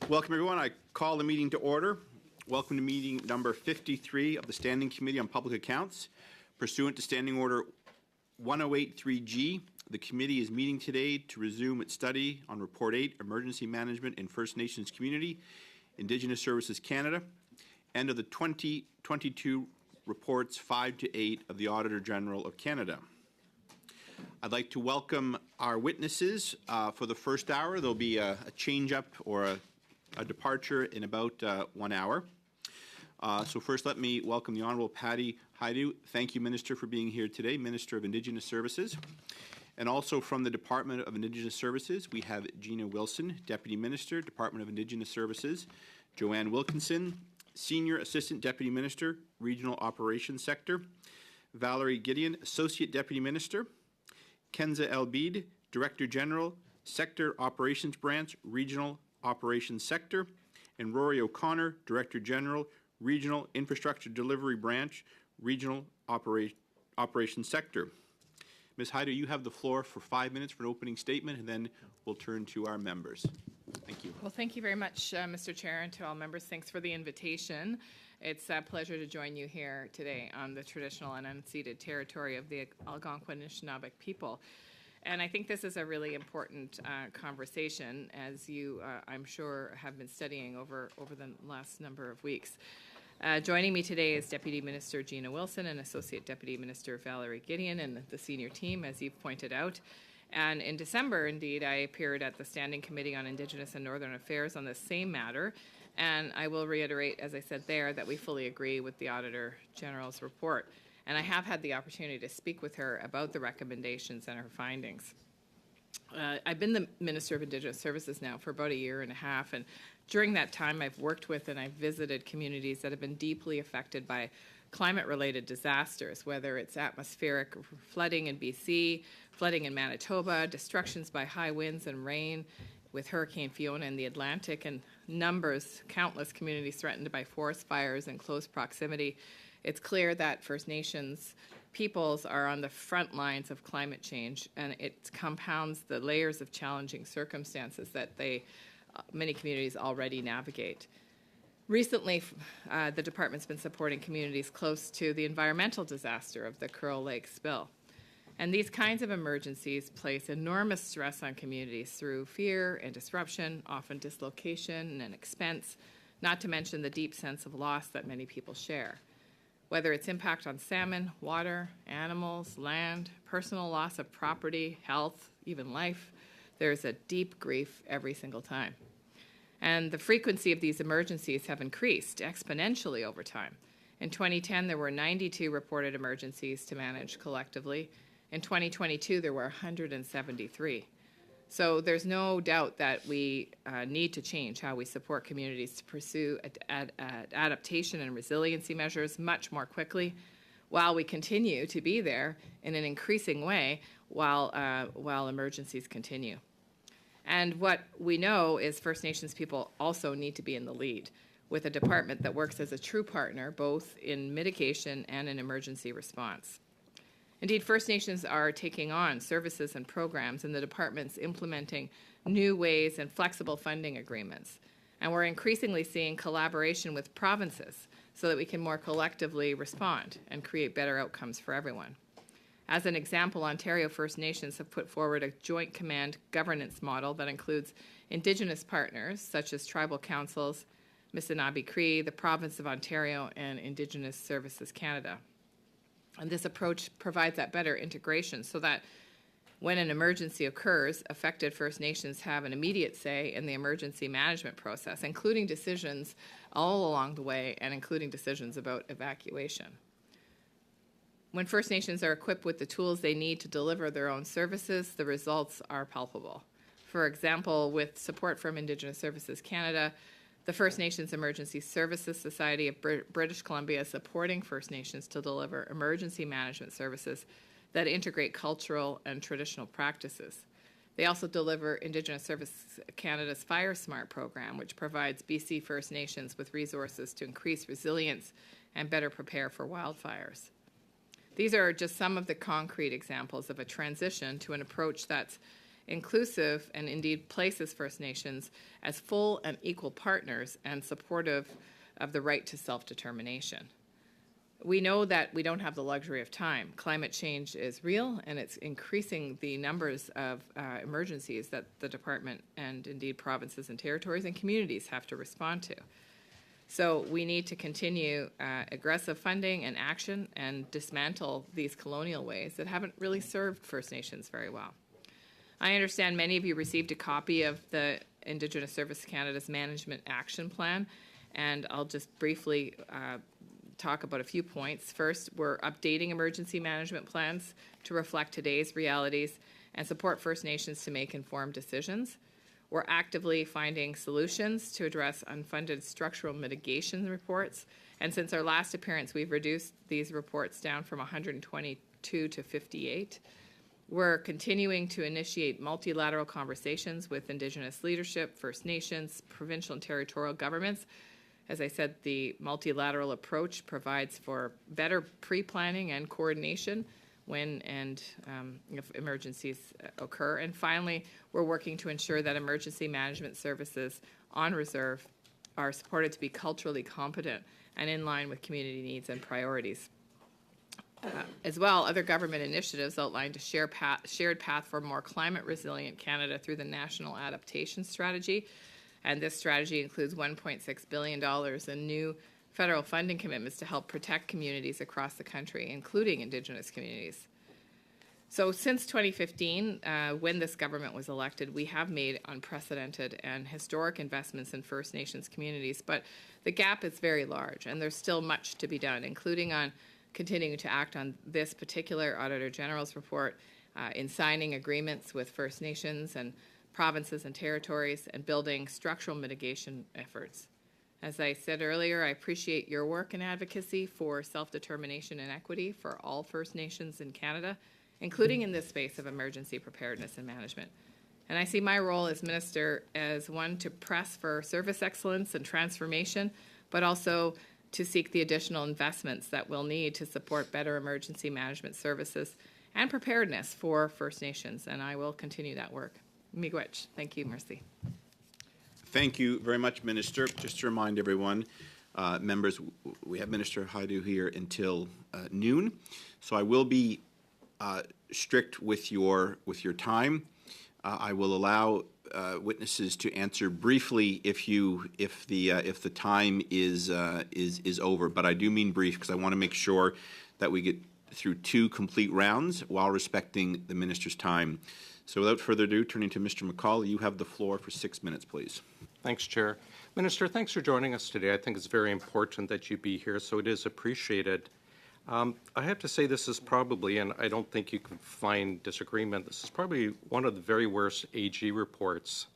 Welcome, everyone. I call the meeting to order. Welcome to meeting number 53 of the Standing Committee on Public Accounts. Pursuant to Standing Order 1083G, the committee is meeting today to resume its study on Report 8, Emergency Management in First Nations Community, Indigenous Services Canada, and of the 2022 reports 5 to 8 of the Auditor General of Canada. I'd like to welcome our witnesses for the first hour. There'll be a change-up or a departure in about 1 hour. So first, let me welcome the Honourable Patty Hajdu. Thank you, Minister, for being here today, Minister of Indigenous Services. And also from the Department of Indigenous Services, we have Gina Wilson, Deputy Minister, Department of Indigenous Services, Joanne Wilkinson, Senior Assistant Deputy Minister, Regional Operations Sector, Valerie Gideon, Associate Deputy Minister, Kenza Elbid, Director General, Sector Operations Branch, Regional Operations Sector, and Rory O'Connor, Director General, Regional Infrastructure Delivery Branch, Regional Operations Sector. Ms. Hajdu, you have the floor for 5 minutes for an opening statement, and then we'll turn to our members. Thank you. Well, thank you very much, Mr. Chair, and to all members. Thanks for the invitation. It's a pleasure to join you here today on the traditional and unceded territory of the Algonquin and Anishinaabe people. And I think this is a really important conversation, as you, I'm sure, have been studying over the last number of weeks. Joining me today is Deputy Minister Gina Wilson and Associate Deputy Minister Valerie Gideon and the senior team, as you've pointed out. And in December, indeed, I appeared at the Standing Committee on Indigenous and Northern Affairs on the same matter. And I will reiterate, as I said there, that we fully agree with the Auditor General's report. And I have had the opportunity to speak with her about the recommendations and her findings. I've been the Minister of Indigenous Services now for about 1.5 years, and during that time I've worked with and I've visited communities that have been deeply affected by climate-related disasters, whether it's atmospheric flooding in BC, flooding in Manitoba, destructions by high winds and rain with Hurricane Fiona in the Atlantic, and countless communities threatened by forest fires in close proximity. It's clear that First Nations peoples are on the front lines of climate change, and it compounds the layers of challenging circumstances that many communities already navigate. Recently, the department's been supporting communities close to the environmental disaster of the Curl Lake spill. And these kinds of emergencies place enormous stress on communities through fear and disruption, often dislocation and expense, not to mention the deep sense of loss that many people share. Whether it's impact on salmon, water, animals, land, personal loss of property, health, even life, there's a deep grief every single time. And the frequency of these emergencies have increased exponentially over time. In 2010, there were 92 reported emergencies to manage collectively. In 2022, there were 173. So there's no doubt that we need to change how we support communities to pursue adaptation and resiliency measures much more quickly, while we continue to be there in an increasing way while emergencies continue. And what we know is First Nations people also need to be in the lead, with a department that works as a true partner both in mitigation and in emergency response. Indeed, First Nations are taking on services and programs, and the department's implementing new ways and flexible funding agreements. And we're increasingly seeing collaboration with provinces so that we can more collectively respond and create better outcomes for everyone. As an example, Ontario First Nations have put forward a joint command governance model that includes Indigenous partners, such as tribal councils, Missinaibi Cree, the Province of Ontario, and Indigenous Services Canada. And this approach provides that better integration so that when an emergency occurs, affected First Nations have an immediate say in the emergency management process, including decisions all along the way and including decisions about evacuation. When First Nations are equipped with the tools they need to deliver their own services, the results are palpable. For example, with support from Indigenous Services Canada, the First Nations Emergency Services Society of British Columbia is supporting First Nations to deliver emergency management services that integrate cultural and traditional practices. They also deliver Indigenous Services Canada's Fire Smart program, which provides BC First Nations with resources to increase resilience and better prepare for wildfires. These are just some of the concrete examples of a transition to an approach that's inclusive, and indeed places First Nations as full and equal partners and supportive of the right to self-determination. We know that we don't have the luxury of time. Climate change is real, and it's increasing the numbers of emergencies that the department and indeed provinces and territories and communities have to respond to. So we need to continue aggressive funding and action and dismantle these colonial ways that haven't really served First Nations very well. I understand many of you received a copy of the Indigenous Services Canada's Management Action Plan, and I'll just briefly talk about a few points. First, we're updating emergency management plans to reflect today's realities and support First Nations to make informed decisions. We're actively finding solutions to address unfunded structural mitigation reports. And since our last appearance, we've reduced these reports down from 122 to 58. We're continuing to initiate multilateral conversations with Indigenous leadership, First Nations, provincial and territorial governments. As I said, the multilateral approach provides for better pre-planning and coordination when and if emergencies occur. And finally, we're working to ensure that emergency management services on reserve are supported to be culturally competent and in line with community needs and priorities. As well, other government initiatives outlined a shared path for more climate-resilient Canada through the National Adaptation Strategy. And this strategy includes $1.6 billion in new federal funding commitments to help protect communities across the country, including Indigenous communities. So since 2015, when this government was elected, we have made unprecedented and historic investments in First Nations communities, but the gap is very large, and there's still much to be done, including on continuing to act on this particular Auditor General's report, in signing agreements with First Nations and provinces and territories, and building structural mitigation efforts. As I said earlier, I appreciate your work and advocacy for self-determination and equity for all First Nations in Canada, including in this space of emergency preparedness and management. And I see my role as Minister as one to press for service excellence and transformation, but also to seek the additional investments that we'll need to support better emergency management services and preparedness for First Nations, and I will continue that work. Miigwech. Thank you, Mercy. Thank you very much, Minister. Just to remind everyone, members, we have Minister Haidu here until noon, so I will be strict with your time. I will allow witnesses to answer briefly if the time is over, but I do mean brief because I want to make sure that we get through 2 complete rounds while respecting the Minister's time. So without further ado, turning to Mr. McCall, you have the floor for 6 minutes, please. Thanks, Chair. Minister, thanks for joining us today. I think it's very important that you be here, so it is appreciated. I have to say this is probably, and I don't think you can find disagreement, this is probably one of the very worst AG reports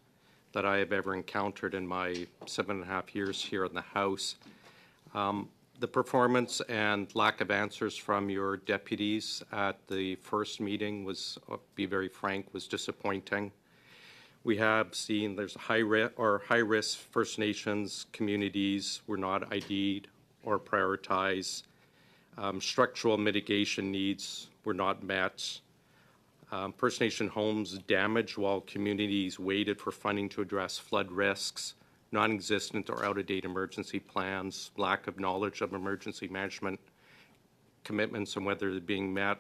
that I have ever encountered in my 7.5 years here in the House. The performance and lack of answers from your deputies at the first meeting was, I'll be very frank, was disappointing. We have seen there's high-risk First Nations communities were not ID'd or prioritized. Structural mitigation needs were not met. First Nation homes damaged while communities waited for funding to address flood risks. Non-existent or out-of-date emergency plans, lack of knowledge of emergency management commitments and whether they're being met.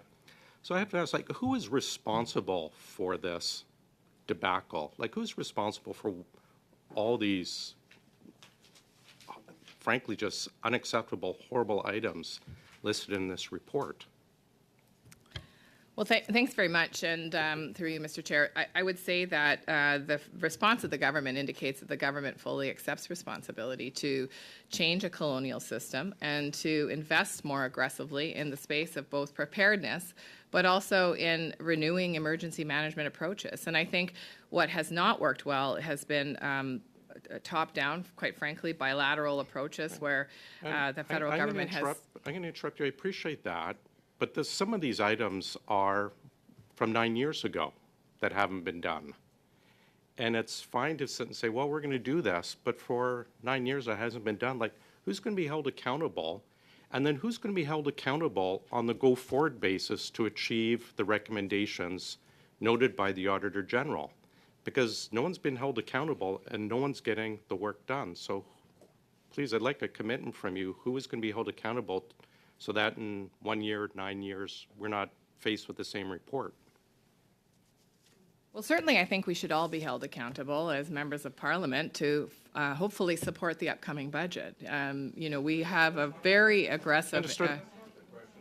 So I have to ask, who is responsible for this debacle? Who's responsible for all these, frankly, just unacceptable, horrible items listed in this report? Well, thanks very much, and through you, Mr. Chair, I would say that the response of the government indicates that the government fully accepts responsibility to change a colonial system and to invest more aggressively in the space of both preparedness, but also in renewing emergency management approaches. And I think what has not worked well has been top-down, quite frankly, bilateral approaches where the federal government has... I'm going to interrupt you. I appreciate that. But some of these items are from 9 years ago that haven't been done. And it's fine to sit and say, well, we're going to do this, but for 9 years it hasn't been done. Who's going to be held accountable? And then who's going to be held accountable on the go-forward basis to achieve the recommendations noted by the Auditor General, because no one's been held accountable and no one's getting the work done. So please, I'd like a commitment from you. Who is going to be held accountable so that in 1 year, 9 years, we're not faced with the same report? Well, certainly, I think we should all be held accountable as members of Parliament to hopefully support the upcoming budget. We have a very aggressive.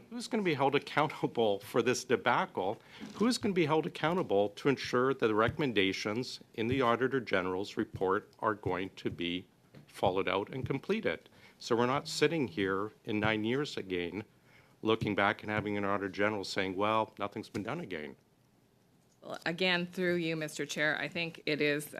Who's going to be held accountable for this debacle? Who's going to be held accountable to ensure that the recommendations in the Auditor General's report are going to be followed out and completed? So we're not sitting here in 9 years again, looking back and having an Auditor General saying, well, nothing's been done again. Well, again, through you, Mr. Chair, I think it is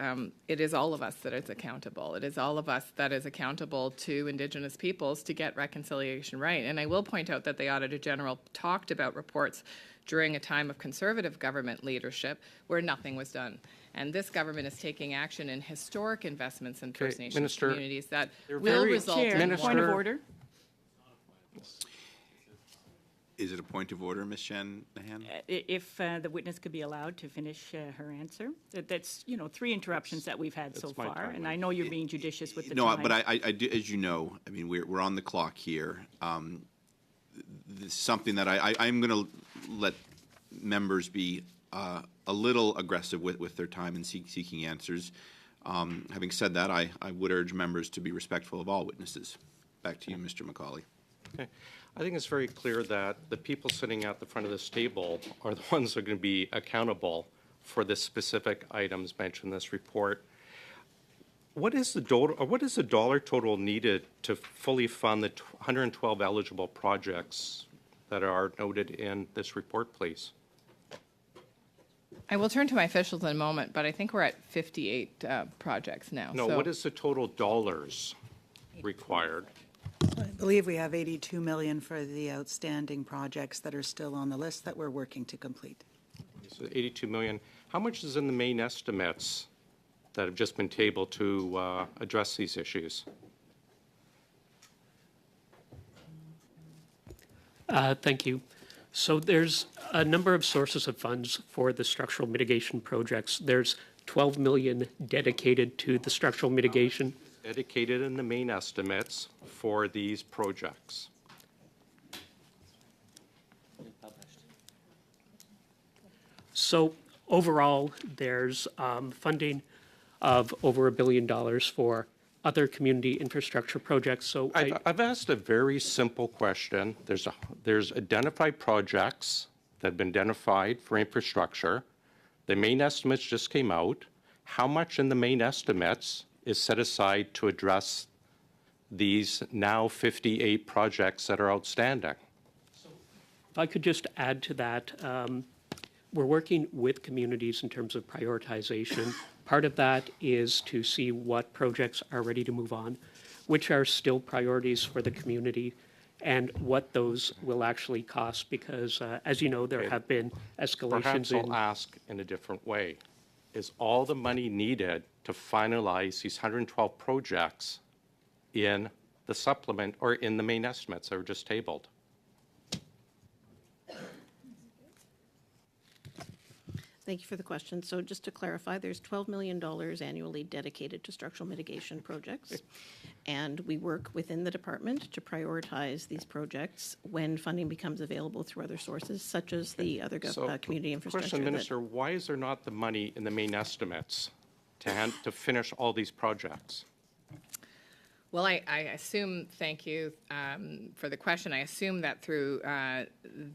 all of us that is accountable. It is all of us that is accountable to Indigenous peoples to get reconciliation right. And I will point out that the Auditor General talked about reports during a time of Conservative government leadership where nothing was done. And this government is taking action in historic investments in First Nations Minister, communities that will very- result Chair, in point of order. Is it a point of order, Ms. Shanahan? If the witness could be allowed to finish her answer. That's, 3 interruptions that we've had so It's my far, time. and I know you're being judicious with the No, time. but I do, as you know, I mean, we're on the clock here. This is something that I'm going to let members be a little aggressive with their time and seeking answers. Having said that, I would urge members to be respectful of all witnesses. Back to you, Mr. McCauley. Okay. I think it's very clear that the people sitting at the front of this table are the ones that are going to be accountable for the specific items mentioned in this report. What is the dollar total needed to fully fund the 112 eligible projects that are noted in this report, please? I will turn to my officials in a moment, but I think we're at 58 projects now. No, so. what is the total dollars required? I believe we have 82 million for the outstanding projects that are still on the list that we're working to complete. So 82 million. How much is in the main estimates that have just been tabled to address these issues? Thank you. So there's a number of sources of funds for the structural mitigation projects. There's 12 million dedicated to the structural mitigation. Dedicated in the main estimates for these projects. So overall, there's funding of over $1 billion for other community infrastructure projects. So I've asked a very simple question. There's identified projects that have been identified for infrastructure. The main estimates just came out. How much in the main estimates is set aside to address these now 58 projects that are outstanding? if I could just add to that, we're working with communities in terms of prioritization. Part of that is to see what projects are ready to move on, which are still priorities for the community, and what those will actually cost, because as you know, there have been escalations Perhaps in. I'll ask in a different way. Is all the money needed to finalize these 112 projects in the supplement or in the main estimates that were just tabled? Thank you for the question. So just to clarify, there's $12 million annually dedicated to structural mitigation projects. And we work within the department to prioritize these projects when funding becomes available through other sources, such as the other community infrastructure. Question, Minister, why is there not the money in the main estimates to finish all these projects? Well, I assume, thank you for the question. I assume that through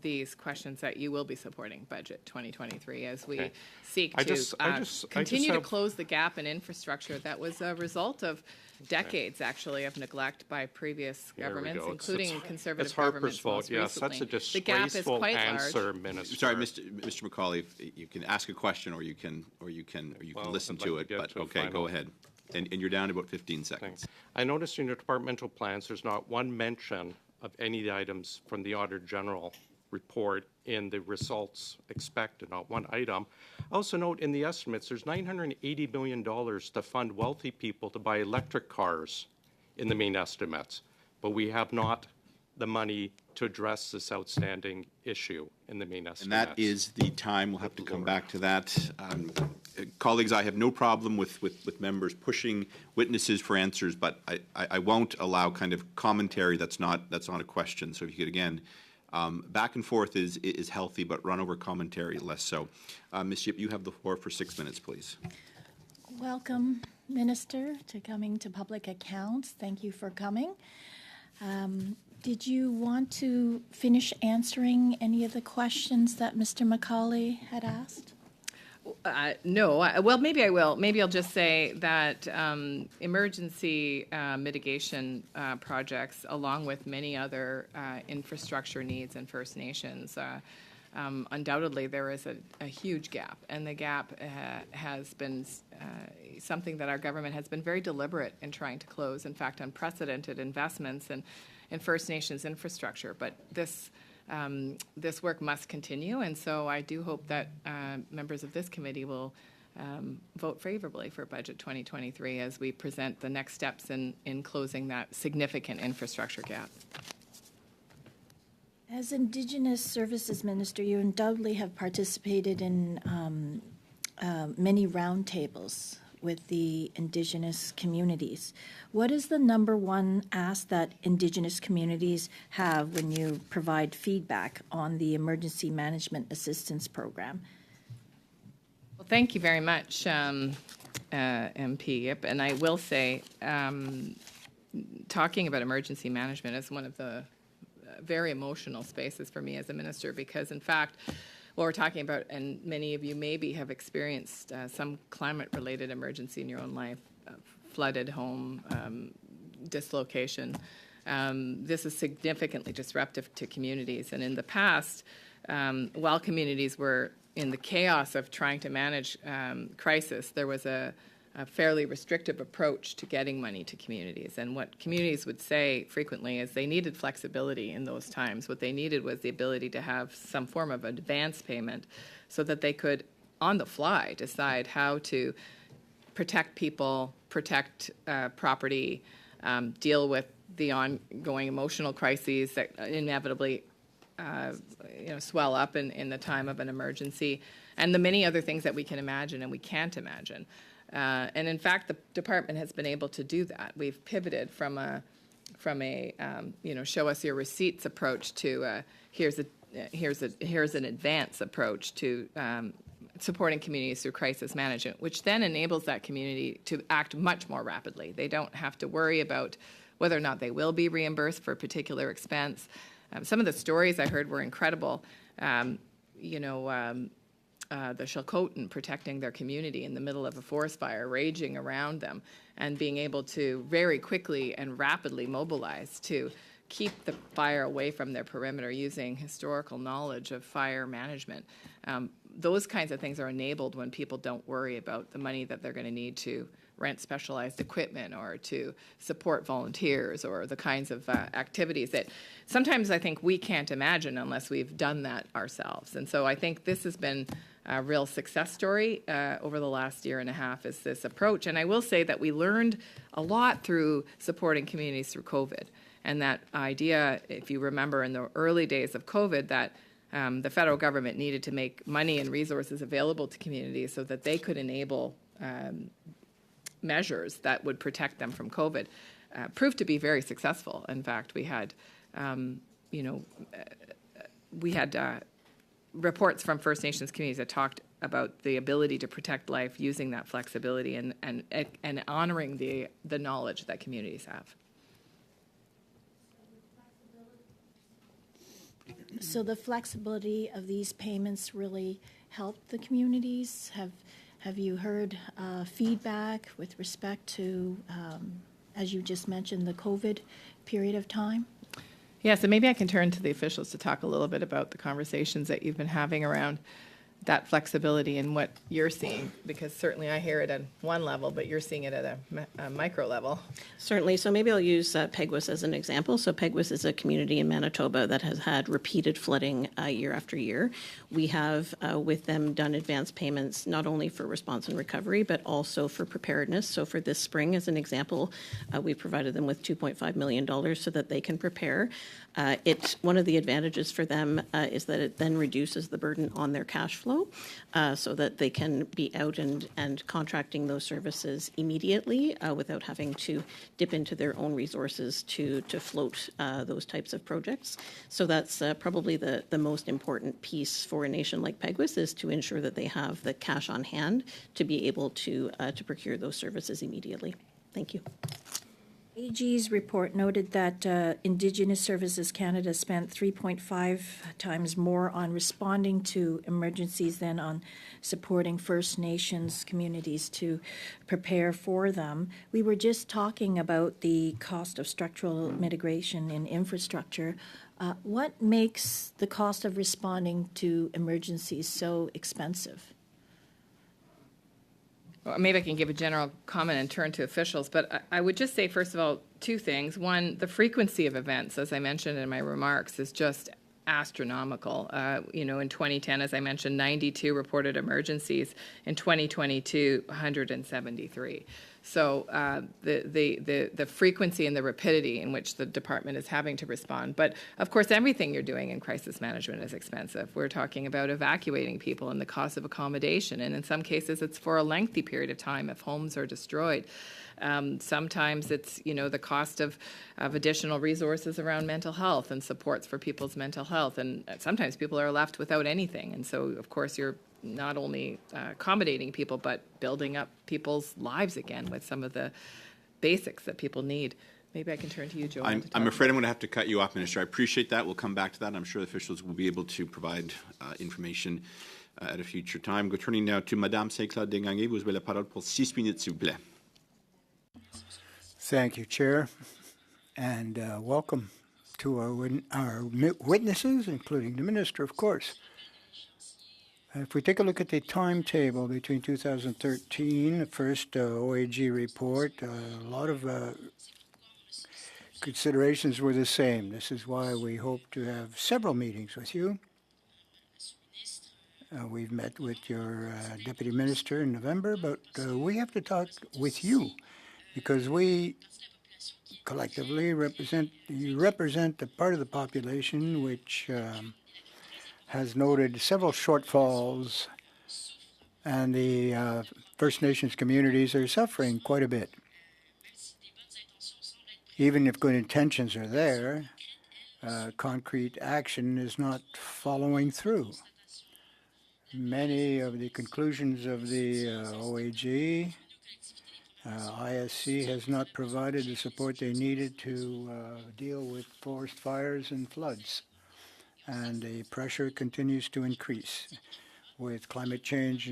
these questions that you will be supporting Budget 2023 as we seek to continue to close the gap in infrastructure that was a result of decades, actually, of neglect by previous governments, including conservative governments most recently. Yes, that's a the gap is disgraceful quite answer, large. Minister. Sorry, Mr. McCauley, if you can ask a question or you can listen to it, but okay, go ahead. And you're down to about 15 seconds. Thanks. I noticed in your departmental plans, there's not one mention of any of the items from the Auditor General report in the results expected, not one item. I also note in the estimates, there's $980 million to fund wealthy people to buy electric cars in the main estimates, but we have not the money to address this outstanding issue in the main estimates. And that is the time, we'll have to come back to that. Colleagues, I have no problem with members pushing witnesses for answers, but I won't allow kind of commentary that's not a question. So if you could, again, back and forth is healthy, but run over commentary less so. Ms. Yip, you have the floor for 6 minutes, please. Welcome, Minister, to coming to Public Accounts. Thank you for coming. Did you want to finish answering any of the questions that Mr. Macaulay had asked? No. Well, maybe I will. Maybe I'll just say that emergency mitigation projects, along with many other infrastructure needs in First Nations, undoubtedly there is a huge gap, and the gap has been something that our government has been very deliberate in trying to close. In fact, unprecedented investments in First Nations infrastructure. But this work must continue, and so I do hope that members of this committee will vote favorably for Budget 2023 as we present the next steps in closing that significant infrastructure gap. As Indigenous Services Minister, you undoubtedly have participated in many roundtables with the Indigenous communities. What is the number one ask that Indigenous communities have when you provide feedback on the Emergency Management Assistance Program? Well, thank you very much, MP Yip. And I will say, talking about emergency management is one of the very emotional spaces for me as a minister, because in fact, what we're talking about, and many of you maybe have experienced some climate-related emergency in your own life, flooded home, dislocation. This is significantly disruptive to communities. And in the past, while communities were in the chaos of trying to manage crisis, there was a fairly restrictive approach to getting money to communities. And what communities would say frequently is they needed flexibility in those times. What they needed was the ability to have some form of advance payment so that they could, on the fly, decide how to protect people, protect property, deal with the ongoing emotional crises that inevitably swell up in the time of an emergency, and the many other things that we can imagine and we can't imagine. And in fact, the department has been able to do that. We've pivoted from a show us your receipts approach to here's an advance approach to supporting communities through crisis management, which then enables that community to act much more rapidly. They don't have to worry about whether or not they will be reimbursed for a particular expense. Some of the stories I heard were incredible. The Chilcotin protecting their community in the middle of a forest fire raging around them, and being able to very quickly and rapidly mobilize to keep the fire away from their perimeter using historical knowledge of fire management. Those kinds of things are enabled when people don't worry about the money that they're going to need to rent specialized equipment or to support volunteers or the kinds of activities that sometimes I think we can't imagine unless we've done that ourselves. And so I think this has been a real success story over the last year and a half, is this approach. And I will say that we learned a lot through supporting communities through COVID. And that idea, if you remember in the early days of COVID, that the federal government needed to make money and resources available to communities so that they could enable measures that would protect them from COVID, proved to be very successful. In fact, we had, reports from First Nations communities that talked about the ability to protect life using that flexibility and honoring the knowledge that communities have. So the flexibility of these payments really helped the communities? Have you heard feedback with respect to, as you just mentioned, the COVID period of time? Yeah, so maybe I can turn to the officials to talk a little bit about the conversations that you've been having around that flexibility in what you're seeing, because certainly I hear it at one level, but you're seeing it at a micro level. Certainly. So maybe I'll use Peguis as an example. So Peguis is a community in Manitoba that has had repeated flooding year after year. We have, with them, done advance payments not only for response and recovery, but also for preparedness. So for this spring, as an example, we provided them with $2.5 million so that they can prepare. One of the advantages for them is that it then reduces the burden on their cash flow so that they can be out and contracting those services immediately without having to dip into their own resources to float those types of projects. So that's probably the most important piece for a nation like Peguis, is to ensure that they have the cash on hand to be able to procure those services immediately. Thank you. AG's report noted that Indigenous Services Canada spent 3.5 times more on responding to emergencies than on supporting First Nations communities to prepare for them. We were just talking about the cost of structural mitigation in infrastructure. What makes the cost of responding to emergencies so expensive? Well, maybe I can give a general comment and turn to officials, but I would just say, first of all, two things. One, the frequency of events, as I mentioned in my remarks, is just astronomical. In 2010, as I mentioned, 92 reported emergencies. In 2022, 173. So the frequency and the rapidity in which the department is having to respond. But of course, everything you're doing in crisis management is expensive. We're talking about evacuating people and the cost of accommodation. And in some cases, it's for a lengthy period of time if homes are destroyed. Sometimes it's, the cost of additional resources around mental health and supports for people's mental health. And sometimes people are left without anything. And so, of course, you're not only accommodating people, but building up people's lives again with some of the basics that people need. Maybe I can turn to you, Joanne. I'm afraid I'm going to have to cut you off, Minister. I appreciate that. We'll come back to that. I'm sure the officials will be able to provide information at a future time. Turning now to Madame Saint-Claude Desgagnés. Vous avez la parole pour 6 minutes, s'il vous plaît. Thank you, Chair, and welcome to our witnesses, including the Minister, of course. If we take a look at the timetable between 2013, the first OAG report, a lot of considerations were the same. This is why we hope to have several meetings with you. We've met with your Deputy Minister in November, but we have to talk with you because we collectively represent the part of the population which has noted several shortfalls, and the First Nations communities are suffering quite a bit. Even if good intentions are there, concrete action is not following through. Many of the conclusions of the OAG, ISC has not provided the support they needed to deal with forest fires and floods. And the pressure continues to increase. With climate change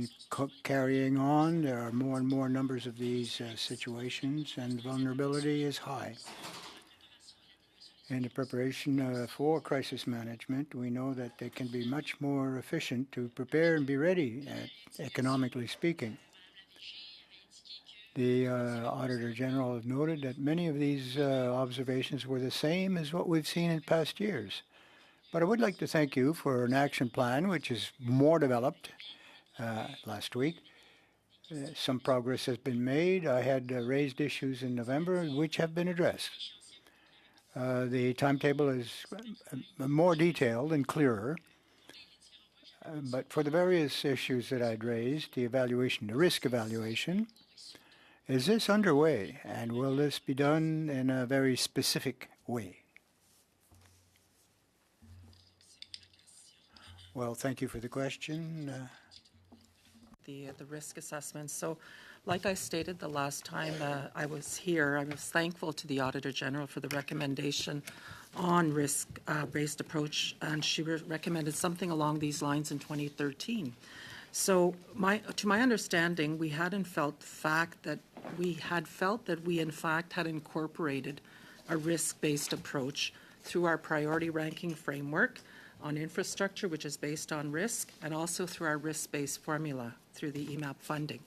carrying on, there are more and more numbers of these situations, and vulnerability is high. In the preparation for crisis management, we know that they can be much more efficient to prepare and be ready, economically speaking. The Auditor General has noted that many of these observations were the same as what we've seen in past years. But I would like to thank you for an action plan which is more developed last week. Some progress has been made. I had raised issues in November which have been addressed. The timetable is more detailed and clearer. But for the various issues that I'd raised, the risk evaluation, is this underway? And will this be done in a very specific way? Well, thank you for the question. The risk assessment. So, like I stated the last time I was here, I was thankful to the Auditor General for the recommendation on risk-based approach, and she recommended something along these lines in 2013. So, to my understanding, we had felt that we in fact had incorporated a risk-based approach through our priority ranking framework, on infrastructure, which is based on risk, and also through our risk-based formula through the EMAP funding.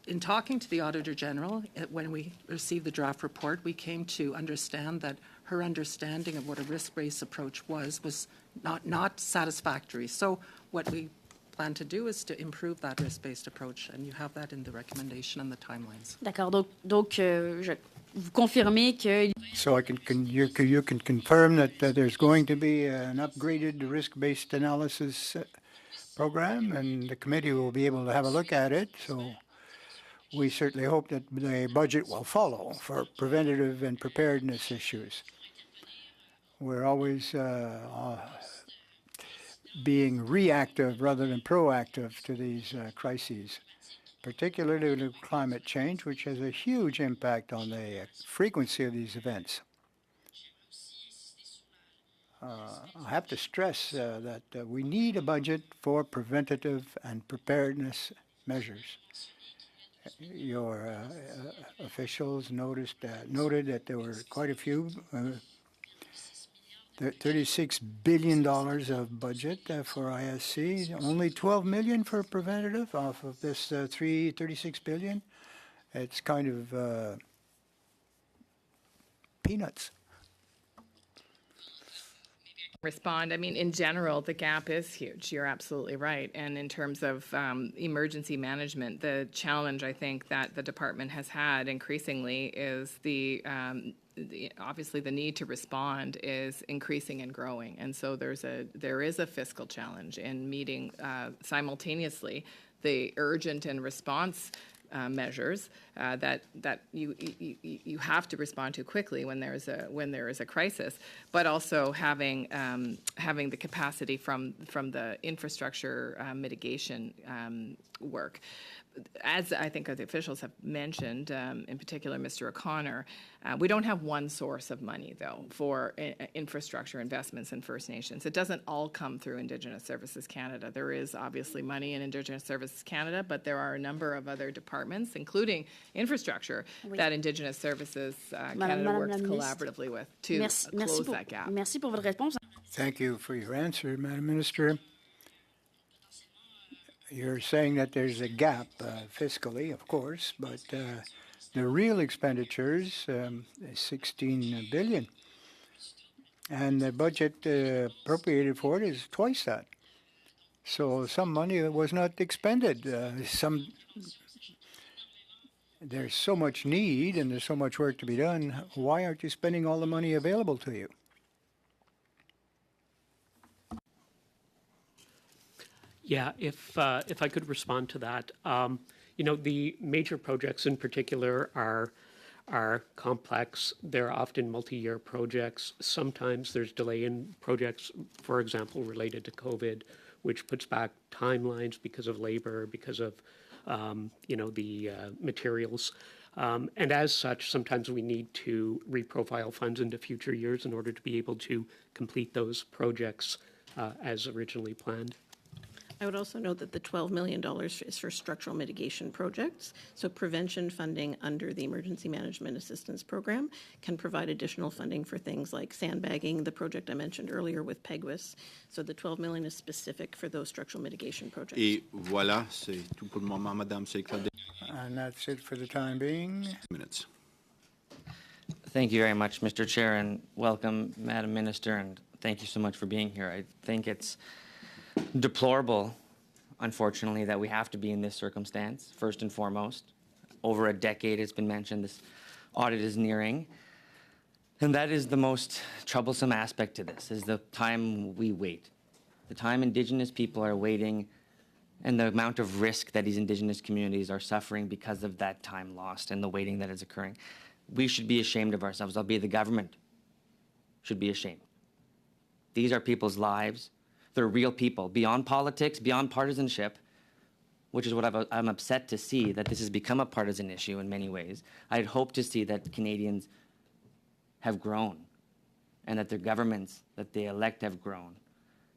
In talking to the Auditor General, when we received the draft report, we came to understand that her understanding of what a risk-based approach was not satisfactory. So what we plan to do is to improve that risk-based approach, and you have that in the recommendation and the timelines. D'accord. Donc vous confirmez que... So you can confirm that there's going to be an upgraded risk-based analysis program, and the committee will be able to have a look at it. So we certainly hope that the budget will follow for preventative and preparedness issues. We're always being reactive rather than proactive to these crises, particularly with climate change, which has a huge impact on the frequency of these events. I have to stress that we need a budget for preventative and preparedness measures. Your officials noted that there were quite a few, $36 billion of budget for ISC, only $12 million for preventative off of this $36 billion. It's kind of peanuts. Respond. I mean, in general, the gap is huge. You're absolutely right. And in terms of emergency management, the challenge I think that the department has had increasingly is obviously the need to respond is increasing and growing. And so there is a fiscal challenge in meeting simultaneously the urgent and response measures that you have to respond to quickly when there is a crisis, but also having the capacity from the infrastructure mitigation work. As I think the officials have mentioned, in particular Mr. O'Connor, we don't have one source of money, though, for infrastructure investments in First Nations. It doesn't all come through Indigenous Services Canada. There is obviously money in Indigenous Services Canada, but there are a number of other departments, including infrastructure, that Indigenous Services Canada works collaboratively with to close that gap. Merci pour votre réponse. Thank you for your answer, Madam Minister. You're saying that there's a gap fiscally, of course, but the real expenditures is $16 billion, and the budget appropriated for it is twice that. So some money was not expended. There's so much need and there's so much work to be done. Why aren't you spending all the money available to you? Yeah, if I could respond to that, the major projects in particular are complex. They're often multi-year projects. Sometimes there's delay in projects, for example, related to COVID, which puts back timelines because of labor, because of the materials. And as such, sometimes we need to reprofile funds into future years in order to be able to complete those projects as originally planned. I would also note that the $12 million is for structural mitigation projects. So prevention funding under the Emergency Management Assistance Program can provide additional funding for things like sandbagging, the project I mentioned earlier with PEGWIS. So the $12 million is specific for those structural mitigation projects. Et voilà, c'est tout pour le moment, Madame Claudette. And that's it for the time being. Minutes. Thank you very much, Mr. Chair, and welcome, Madam Minister, and thank you so much for being here. I think it's deplorable, unfortunately, that we have to be in this circumstance, first and foremost. Over a decade, it's been mentioned, this audit is nearing. And that is the most troublesome aspect to this, is the time we wait. The time Indigenous people are waiting and the amount of risk that these Indigenous communities are suffering because of that time lost and the waiting that is occurring. We should be ashamed of ourselves, albeit the government should be ashamed. These are people's lives. They're real people, beyond politics, beyond partisanship, which is what I'm upset to see, that this has become a partisan issue in many ways. I'd hope to see that Canadians have grown and that their governments that they elect have grown,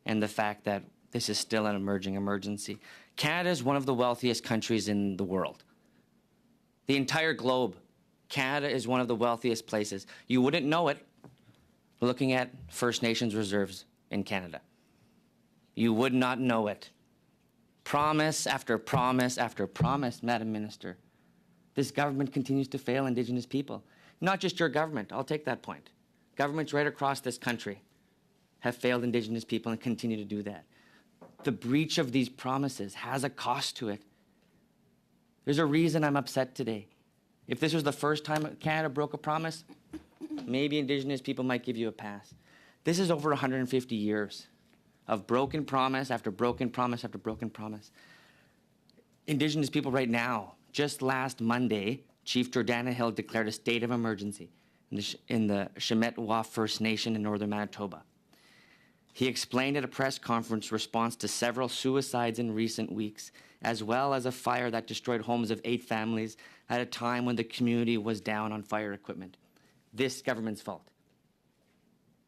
and the fact that this is still an emerging emergency. Canada is one of the wealthiest countries in the world. The entire globe, Canada is one of the wealthiest places. You wouldn't know it looking at First Nations reserves in Canada. you would not know it. Promise after promise after promise, Madam Minister. This government continues to fail Indigenous people. Not just your government, I'll take that point. Governments right across this country have failed Indigenous people and continue to do that. The breach of these promises has a cost to it. There's a reason I'm upset today. If this was the first time Canada broke a promise, maybe Indigenous people might give you a pass. This is over 150 years of broken promise after broken promise after broken promise. Indigenous people right now, just last Monday, Chief Jordana Hill declared a state of emergency in the Shemetwa First Nation in northern Manitoba. He explained at a press conference response to several suicides in recent weeks, as well as a fire that destroyed homes of 8 families at a time when the community was down on fire equipment. This government's fault.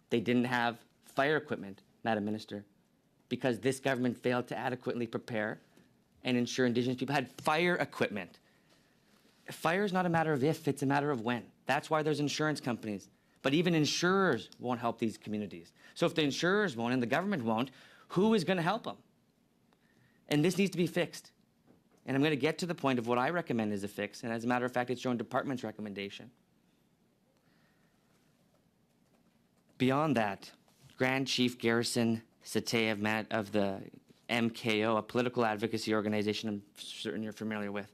They didn't have fire equipment, Madam Minister, because this government failed to adequately prepare and ensure Indigenous people had fire equipment. Fire is not a matter of if, it's a matter of when. That's why there's insurance companies. But even insurers won't help these communities. So if the insurers won't and the government won't, who is going to help them? And this needs to be fixed. And I'm going to get to the point of what I recommend is a fix. And as a matter of fact, it's your own department's recommendation. Beyond that, Grand Chief Garrison Sate of the MKO, a political advocacy organization I'm certain you're familiar with,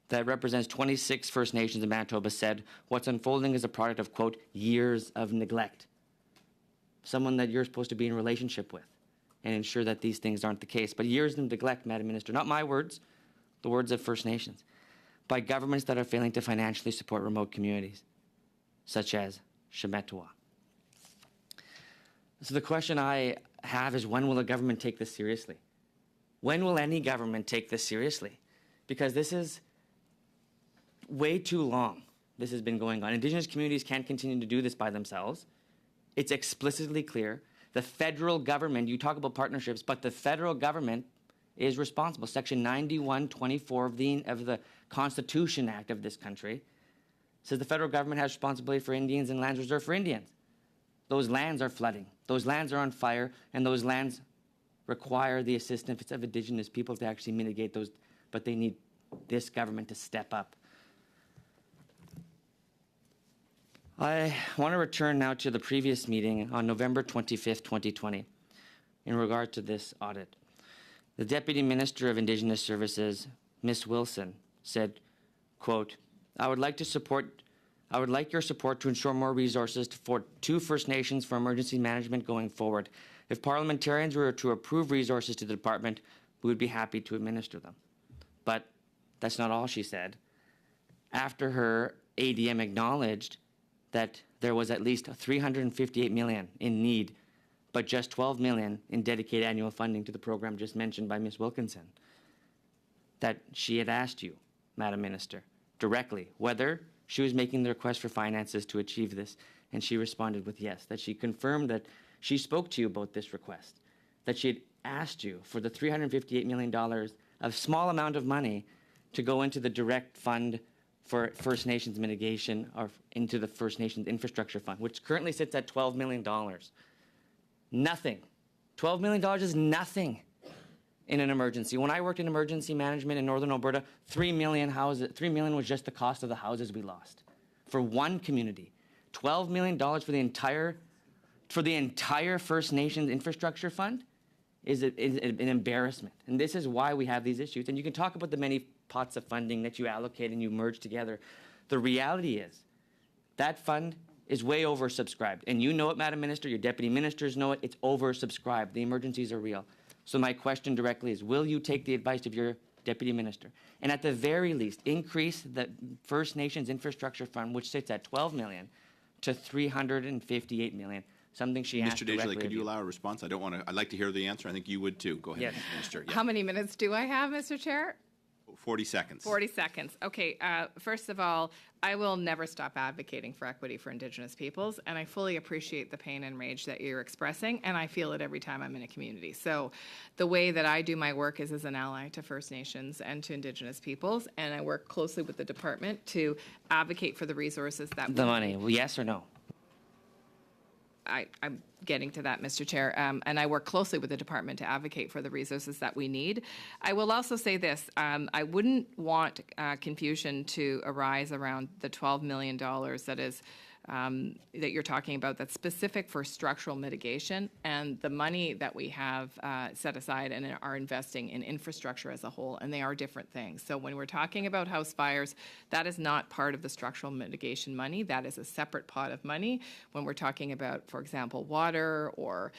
that represents 26 First Nations in Manitoba, said what's unfolding is a product of, quote, years of neglect. Someone that you're supposed to be in relationship with and ensure that these things aren't the case. But years of neglect, Madam Minister, not my words, the words of First Nations, by governments that are failing to financially support remote communities, such as Shemetwa. So the question I have is, when will the government take this seriously? When will any government take this seriously? Because this is way too long. This has been going on. Indigenous communities can't continue to do this by themselves. It's explicitly clear. The federal government, you talk about partnerships, but the federal government is responsible. Section 9124 of the Constitution Act of this country says the federal government has responsibility for Indians and lands reserved for Indians. Those lands are flooding. Those lands are on fire, and those lands require the assistance of Indigenous people to actually mitigate those, but they need this government to step up. I want to return now to the previous meeting on November 25th, 2020, in regard to this audit. The Deputy Minister of Indigenous Services, Ms. Wilson, said, quote, I would like your support to ensure more resources for 2 First Nations for emergency management going forward. If parliamentarians were to approve resources to the department, we would be happy to administer them. But that's not all she said. After her ADM acknowledged that there was at least $358 million in need, but just $12 million in dedicated annual funding to the program just mentioned by Ms. Wilkinson, that she had asked you, Madam Minister, directly, whether she was making the request for finances to achieve this, and she responded with yes, that she confirmed that she spoke to you about this request, that she had asked you for the $358 million of small amount of money to go into the direct fund for First Nations mitigation, or into the First Nations Infrastructure Fund, which currently sits at $12 million. Nothing. $12 million is nothing in an emergency. When I worked in emergency management in Northern Alberta, 3 million was just the cost of the houses we lost for one community. $12 million for the entire First Nations Infrastructure Fund is an embarrassment. And this is why we have these issues. And you can talk about the many pots of funding that you allocate and you merge together. The reality is that fund is way oversubscribed. And you know it, Madam Minister, your deputy ministers know it, it's oversubscribed. The emergencies are real. So my question directly is, will you take the advice of your deputy minister and at the very least increase the First Nations Infrastructure Fund, which sits at $12 million, to $358 million? Something she asked Mr. directly Desjardins, could of you allow a response? I'd like to hear the answer. I think you would too. Go ahead, Yes. Minister. Yeah. How many minutes do I have, Mr. Chair? 40 seconds. 40 seconds. Okay, first of all, I will never stop advocating for equity for Indigenous peoples, and I fully appreciate the pain and rage that you're expressing, and I feel it every time I'm in a community. So the way that I do my work is as an ally to First Nations and to Indigenous peoples, and I work closely with the department to advocate for the resources that The money, yes or no? I'm getting to that, Mr. Chair, and I work closely with the department to advocate for the resources that we need. I will also say this, I wouldn't want confusion to arise around the $12 million that is that you're talking about that's specific for structural mitigation, and the money that we have set aside and are investing in infrastructure as a whole, and they are different things. So when we're talking about house fires, that is not part of the structural mitigation money. That is a separate pot of money. When we're talking about, for example, water or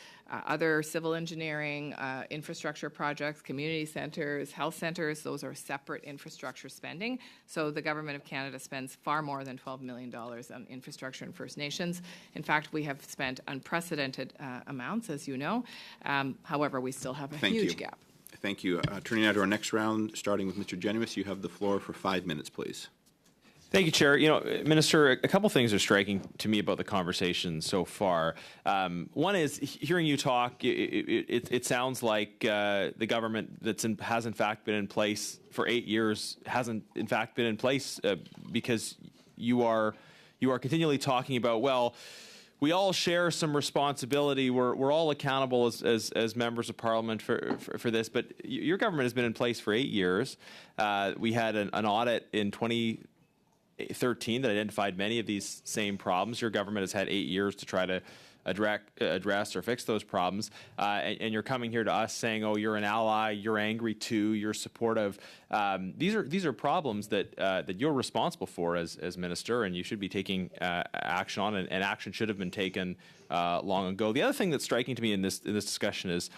other civil engineering, infrastructure projects, community centers, health centers, those are separate infrastructure spending. So the Government of Canada spends far more than $12 million on infrastructure and First Nations. In fact, we have spent unprecedented amounts, as you know. However, we still have a huge gap. Thank you. Turning now to our next round, starting with Mr. Genuis, you have the floor for 5 minutes, please. Thank you, Chair. You know, Minister, a couple things are striking to me about the conversation so far. One is hearing you talk. It sounds like the government has in fact been in place for 8 years hasn't in fact been in place because you are continually talking about, well, we all share some responsibility. We're all accountable as members of Parliament for this. But your government has been in place for 8 years. We had an audit in 2013 that identified many of these same problems. Your government has had 8 years to try to address or fix those problems, and you're coming here to us saying, "Oh, you're an ally. You're angry too. You're supportive." These are problems that you're responsible for as minister, and you should be taking action on, and action should have been taken long ago. The other thing that's striking to me in this discussion is.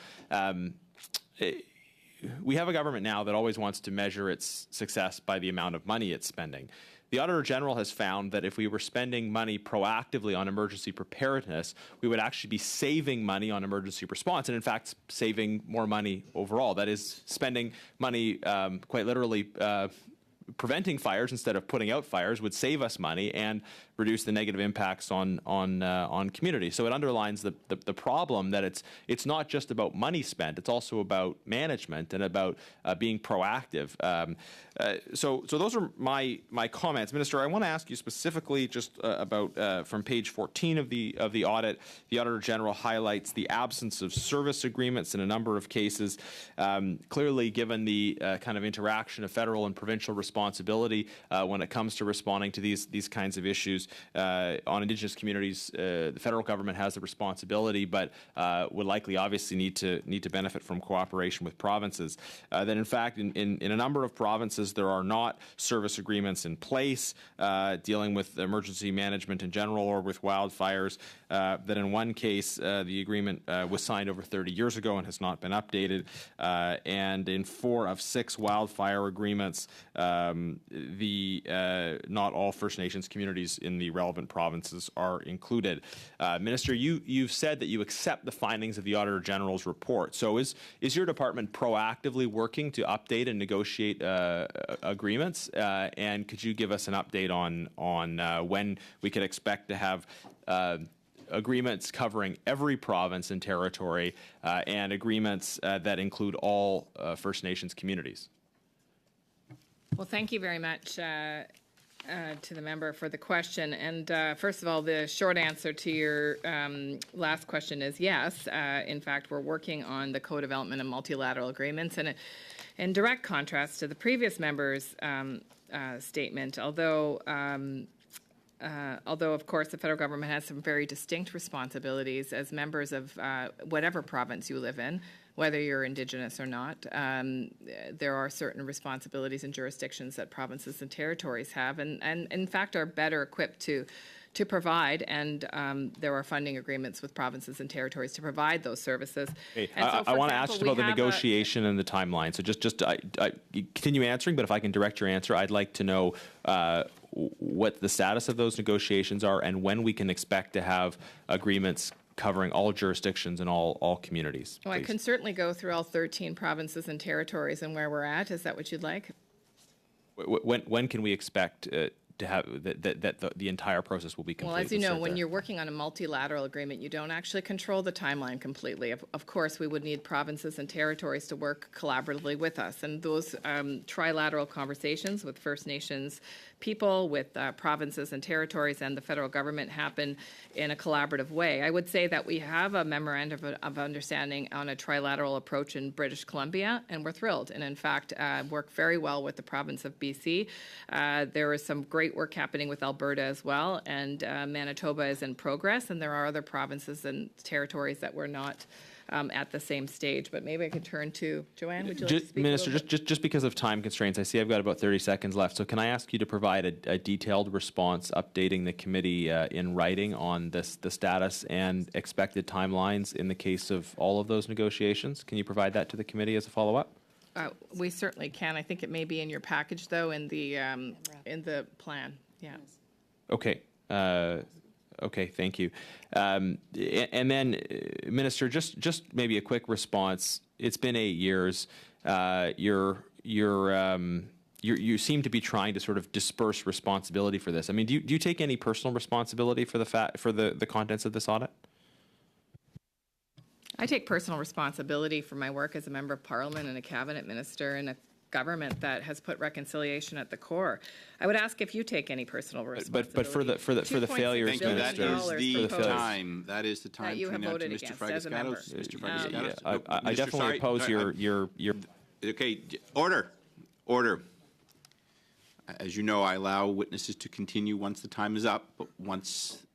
We have a government now that always wants to measure its success by the amount of money it's spending. The Auditor General has found that if we were spending money proactively on emergency preparedness, we would actually be saving money on emergency response, and in fact, saving more money overall. That is, spending money quite literally preventing fires instead of putting out fires would save us money and reduce the negative impacts on communities. So it underlines the problem that it's not just about money spent; it's also about management and about being proactive. So those are my comments, Minister. I want to ask you specifically just about from page 14 of the audit. The Auditor General highlights the absence of service agreements in a number of cases. Clearly, given the kind of interaction of federal and provincial responsibility when it comes to responding to these kinds of issues on Indigenous communities, the federal government has the responsibility, but would likely, obviously, need to benefit from cooperation with provinces. That in fact, in a number of provinces, there are not service agreements in place dealing with emergency management in general or with wildfires. That in one case, the agreement was signed over 30 years ago and has not been updated. And in 4 of 6 wildfire agreements, not all First Nations communities in the relevant provinces are included. Minister, you've said that you accept the findings of the Auditor General's report. So is your department proactively working to update and negotiate agreements? And could you give us an update on when we could expect to have agreements covering every province and territory and agreements that include all First Nations communities? Well, thank you very much to the member for the question. And first of all, the short answer to your last question is yes. In fact, we're working on the co-development of multilateral agreements, and in direct contrast to the previous member's statement, although of course the federal government has some very distinct responsibilities as members of whatever province you live in, whether you're Indigenous or not. There are certain responsibilities and jurisdictions that provinces and territories have, and in fact are better equipped to provide, and there are funding agreements with provinces and territories to provide those services. Okay. So, I want to ask you about the negotiation and the timeline. So just continue answering, but if I can direct your answer, I'd like to know what the status of those negotiations are and when we can expect to have agreements covering all jurisdictions and all communities. Well, I can certainly go through all 13 provinces and territories and where we're at. Is that what you'd like? When can we expect to to have that the entire process will be Well, complete. as you know, when there. you're working on a multilateral agreement, you don't actually control the timeline completely. Of course, we would need provinces and territories to work collaboratively with us. And those trilateral conversations with First Nations people, with provinces and territories and the federal government happen in a collaborative way. I would say that we have a memorandum of understanding on a trilateral approach in British Columbia, and we're thrilled. And in fact, work very well with the province of BC. There is some great work happening with Alberta as well, and Manitoba is in progress, and there are other provinces and territories that we're not at the same stage. But maybe I could turn to Joanne. Would you like to speak Minister, a little bit? just because of time constraints, I see I've got about 30 seconds left. So can I ask you to provide a detailed response updating the committee in writing on the status and expected timelines in the case of all of those negotiations? Can you provide that to the committee as a follow-up? We certainly can. I think it may be in your package, though, in the plan. Yeah. Okay. Okay, thank you. And then, Minister, just maybe a quick response. It's been 8 years. You seem to be trying to sort of disperse responsibility for this. I mean, do you take any personal responsibility for the contents of this audit? I take personal responsibility for my work as a member of Parliament and a cabinet minister in a government that has put reconciliation at the core. I would ask if you take any personal responsibility. But for the failures, Thank you. That Minister, is the time. That is the time. That you have to now to voted Mr. against as a member. Mr. Fragos-Gatos. I definitely oppose your. Okay, order. As you know, I allow witnesses to continue once the time is up, but once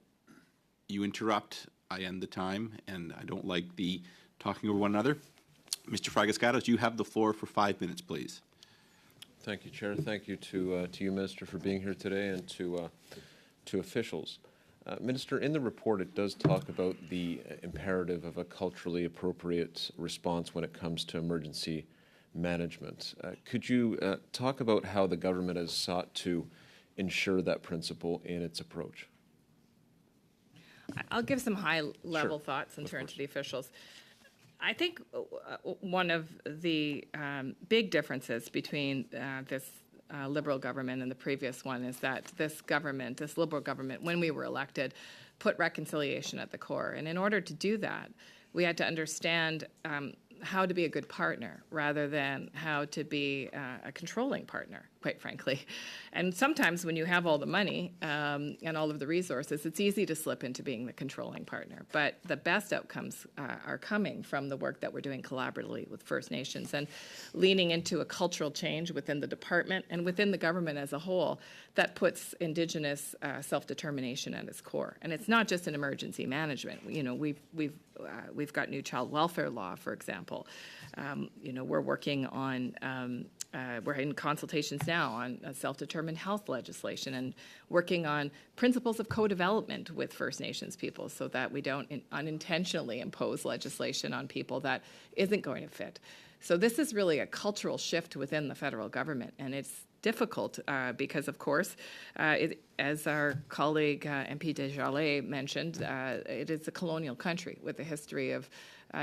you interrupt, I end the time, and I don't like the talking over one another. Mr. Fragos-Gatos, you have the floor for 5 minutes, please. Thank you, Chair. Thank you to you, Minister, for being here today, and to officials. Minister, in the report, it does talk about the imperative of a culturally appropriate response when it comes to emergency management. Could you talk about how the government has sought to ensure that principle in its approach? I'll give some high-level thoughts and turn to the officials. I think one of the big differences between this Liberal government and the previous one is that this Liberal government, when we were elected, put reconciliation at the core. And in order to do that, we had to understand how to be a good partner rather than how to be a controlling partner, quite frankly. And sometimes when you have all the money and all of the resources, it's easy to slip into being the controlling partner. But the best outcomes are coming from the work that we're doing collaboratively with First Nations and leaning into a cultural change within the department and within the government as a whole that puts Indigenous self-determination at its core. And it's not just in emergency management. You know, we've got new child welfare law, for example. We're working on, we're in consultations now on self-determined health legislation and working on principles of co-development with First Nations people so that we don't unintentionally impose legislation on people that isn't going to fit. So this is really a cultural shift within the federal government, and it's difficult because, of course, as our colleague MP Desjardins mentioned, it is a colonial country with a history of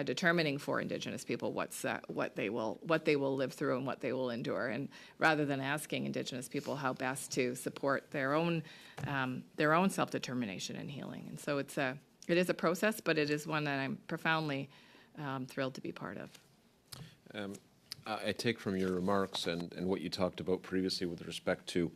determining for Indigenous people what they will live through and what they will endure, and rather than asking Indigenous people how best to support their own self-determination and healing. And so it is a process, but it is one that I'm profoundly thrilled to be part of. I take from your remarks and what you talked about previously with respect to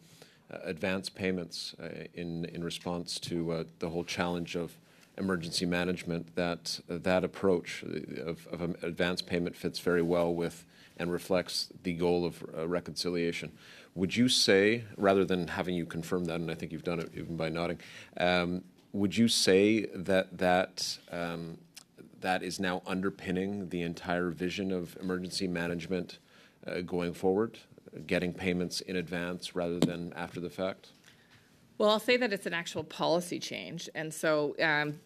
advance payments in response to the whole challenge of emergency management, that approach of advance payment fits very well with and reflects the goal of reconciliation. Would you say, rather than having you confirm that, and I think you've done it even by nodding, would you say that is now underpinning the entire vision of emergency management going forward, getting payments in advance rather than after the fact? Well, I'll say that it's an actual policy change, and so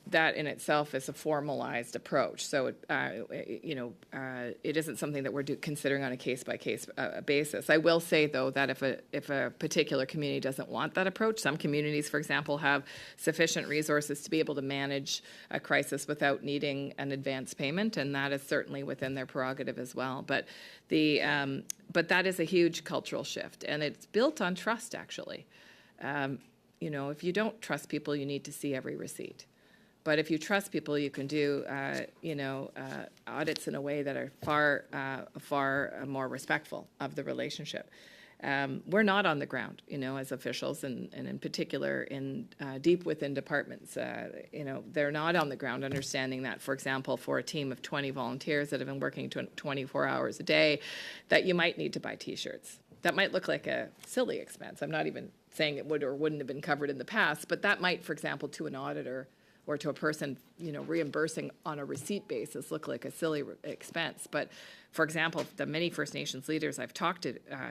that in itself is a formalized approach. So, it isn't something that we're considering on a case-by-case basis. I will say, though, that if a particular community doesn't want that approach, some communities, for example, have sufficient resources to be able to manage a crisis without needing an advance payment, and that is certainly within their prerogative as well. But that is a huge cultural shift, and it's built on trust, actually. if you don't trust people, you need to see every receipt. But if you trust people, you can do, audits in a way that are far more respectful of the relationship. We're not on the ground, as officials, and in particular deep within departments. They're not on the ground understanding that, for example, for a team of 20 volunteers that have been working 24 hours a day, that you might need to buy T-shirts. That might look like a silly expense. I'm not even saying it would or wouldn't have been covered in the past, but that might, for example, to an auditor or to a person, reimbursing on a receipt basis look like a silly expense. But, for example, the many First Nations leaders I've talked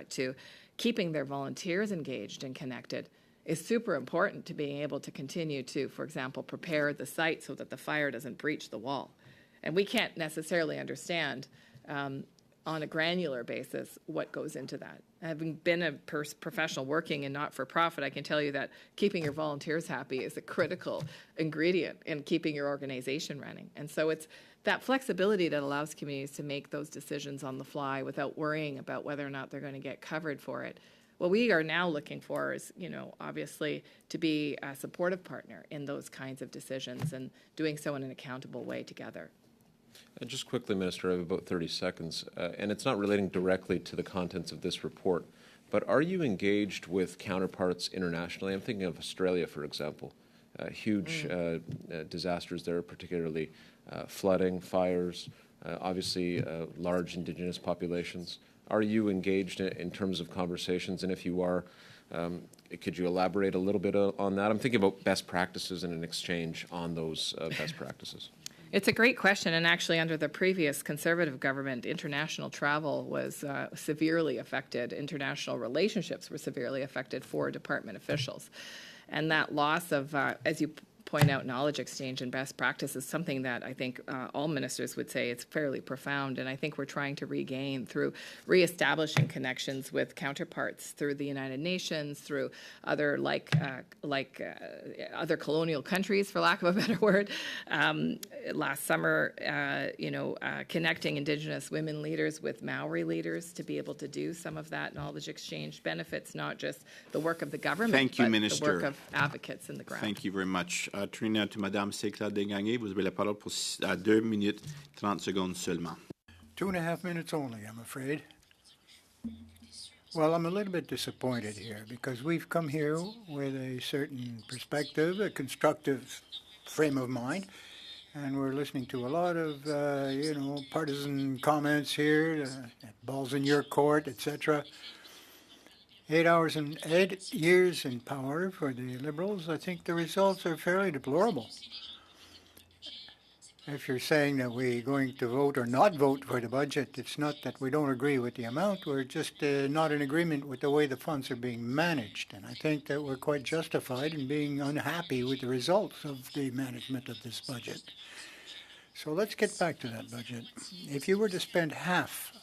to, keeping their volunteers engaged and connected is super important to being able to continue to, for example, prepare the site so that the fire doesn't breach the wall. And we can't necessarily understand on a granular basis what goes into that. Having been a professional working in not-for-profit, I can tell you that keeping your volunteers happy is a critical ingredient in keeping your organization running. And so it's that flexibility that allows communities to make those decisions on the fly without worrying about whether or not they're going to get covered for it. What we are now looking for is, obviously to be a supportive partner in those kinds of decisions and doing so in an accountable way together. Just quickly, Minister, I have about 30 seconds, and it's not relating directly to the contents of this report, but are you engaged with counterparts internationally? I'm thinking of Australia, for example. Huge disasters there, particularly flooding, fires, obviously large Indigenous populations. Are you engaged in terms of conversations? And if you are, could you elaborate a little bit on that? I'm thinking about best practices and an exchange on those best practices. It's a great question, and actually under the previous Conservative government, international travel was severely affected. International relationships were severely affected for department officials. And that loss of, as you point out, knowledge exchange and best practice is something that I think all ministers would say it's fairly profound, and I think we're trying to regain through reestablishing connections with counterparts through the United Nations, through other other colonial countries, for lack of a better word. Last summer, connecting Indigenous women leaders with Maori leaders to be able to do some of that knowledge exchange benefits not just the work of the government, Thank you, but Minister. the work of advocates in the ground. Thank you very much. Turning now to Madame Sécla Desgagnés. Vous avez la parole pour 2 minutes 30 secondes seulement. 2.5 minutes only, I'm afraid. Well, I'm a little bit disappointed here because we've come here with a certain perspective, a constructive frame of mind, and we're listening to a lot of, partisan comments here, balls in your court, etc. 8 years in power for the Liberals, I think the results are fairly deplorable. If you're saying that we're going to vote or not vote for the budget, it's not that we don't agree with the amount, we're just not in agreement with the way the funds are being managed. And I think that we're quite justified in being unhappy with the results of the management of this budget. So let's get back to that budget. If you were to spend half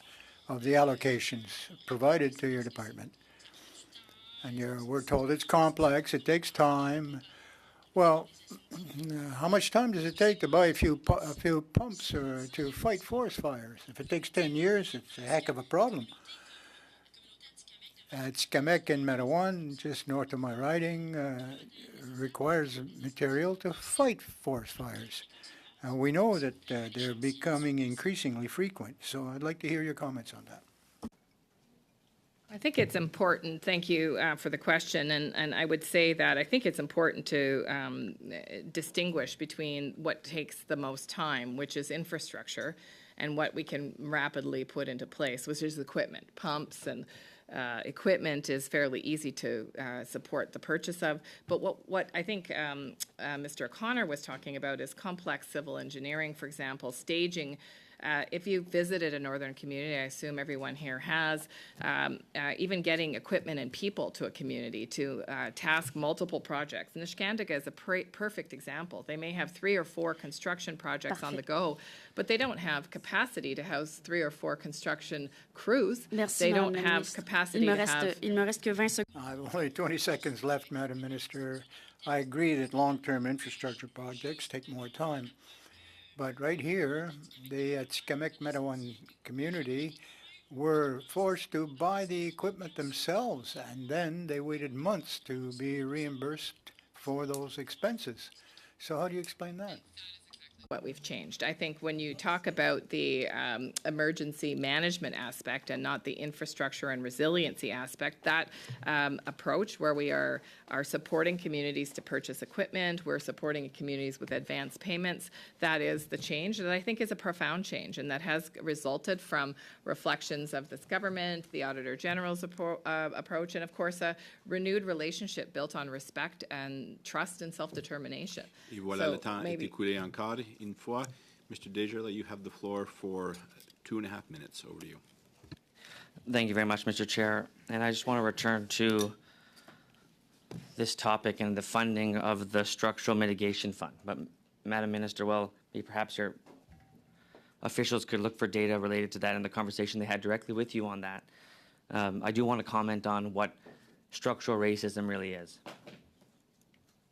of the allocations provided to your department, and we're told it's complex, it takes time. Well, how much time does it take to buy a few pumps or to fight forest fires? If it takes 10 years, it's a heck of a problem. Tskamek and Metawan, just north of my riding, requires material to fight forest fires. And we know that they're becoming increasingly frequent. So I'd like to hear your comments on that. I think it's important, thank you for the question, and I would say that I think it's important to distinguish between what takes the most time, which is infrastructure, and what we can rapidly put into place, which is equipment. Pumps and equipment is fairly easy to support the purchase of, but what I think Mr. O'Connor was talking about is complex civil engineering, for example, staging. If you visited a northern community, I assume everyone here has, even getting equipment and people to a community to task multiple projects. And Niskandiga is a perfect example. They may have 3 or 4 construction projects on the go, but they don't have capacity to house 3 or 4 construction crews. They don't have capacity to have... I have only 20 seconds left, Madam Minister. I agree that long-term infrastructure projects take more time. But right here, the Tskamek Metawan community were forced to buy the equipment themselves, and then they waited months to be reimbursed for those expenses. So how do you explain that? What we've changed. I think when you talk about the emergency management aspect and not the infrastructure and resiliency aspect, that approach where we are supporting communities to purchase equipment, we're supporting communities with advance payments, that is the change that I think is a profound change, and that has resulted from reflections of this government, the Auditor General's approach, and of course a renewed relationship built on respect and trust and self-determination. Et voilà, le temps est écoulé encore une fois. Mr. Desjardins, you have the floor for 2.5 minutes. Over to you. Thank you very much, Mr. Chair. And I just want to return to this topic and the funding of the Structural Mitigation Fund. But, Madam Minister, well, perhaps your officials could look for data related to that in the conversation they had directly with you on that. I do want to comment on what structural racism really is,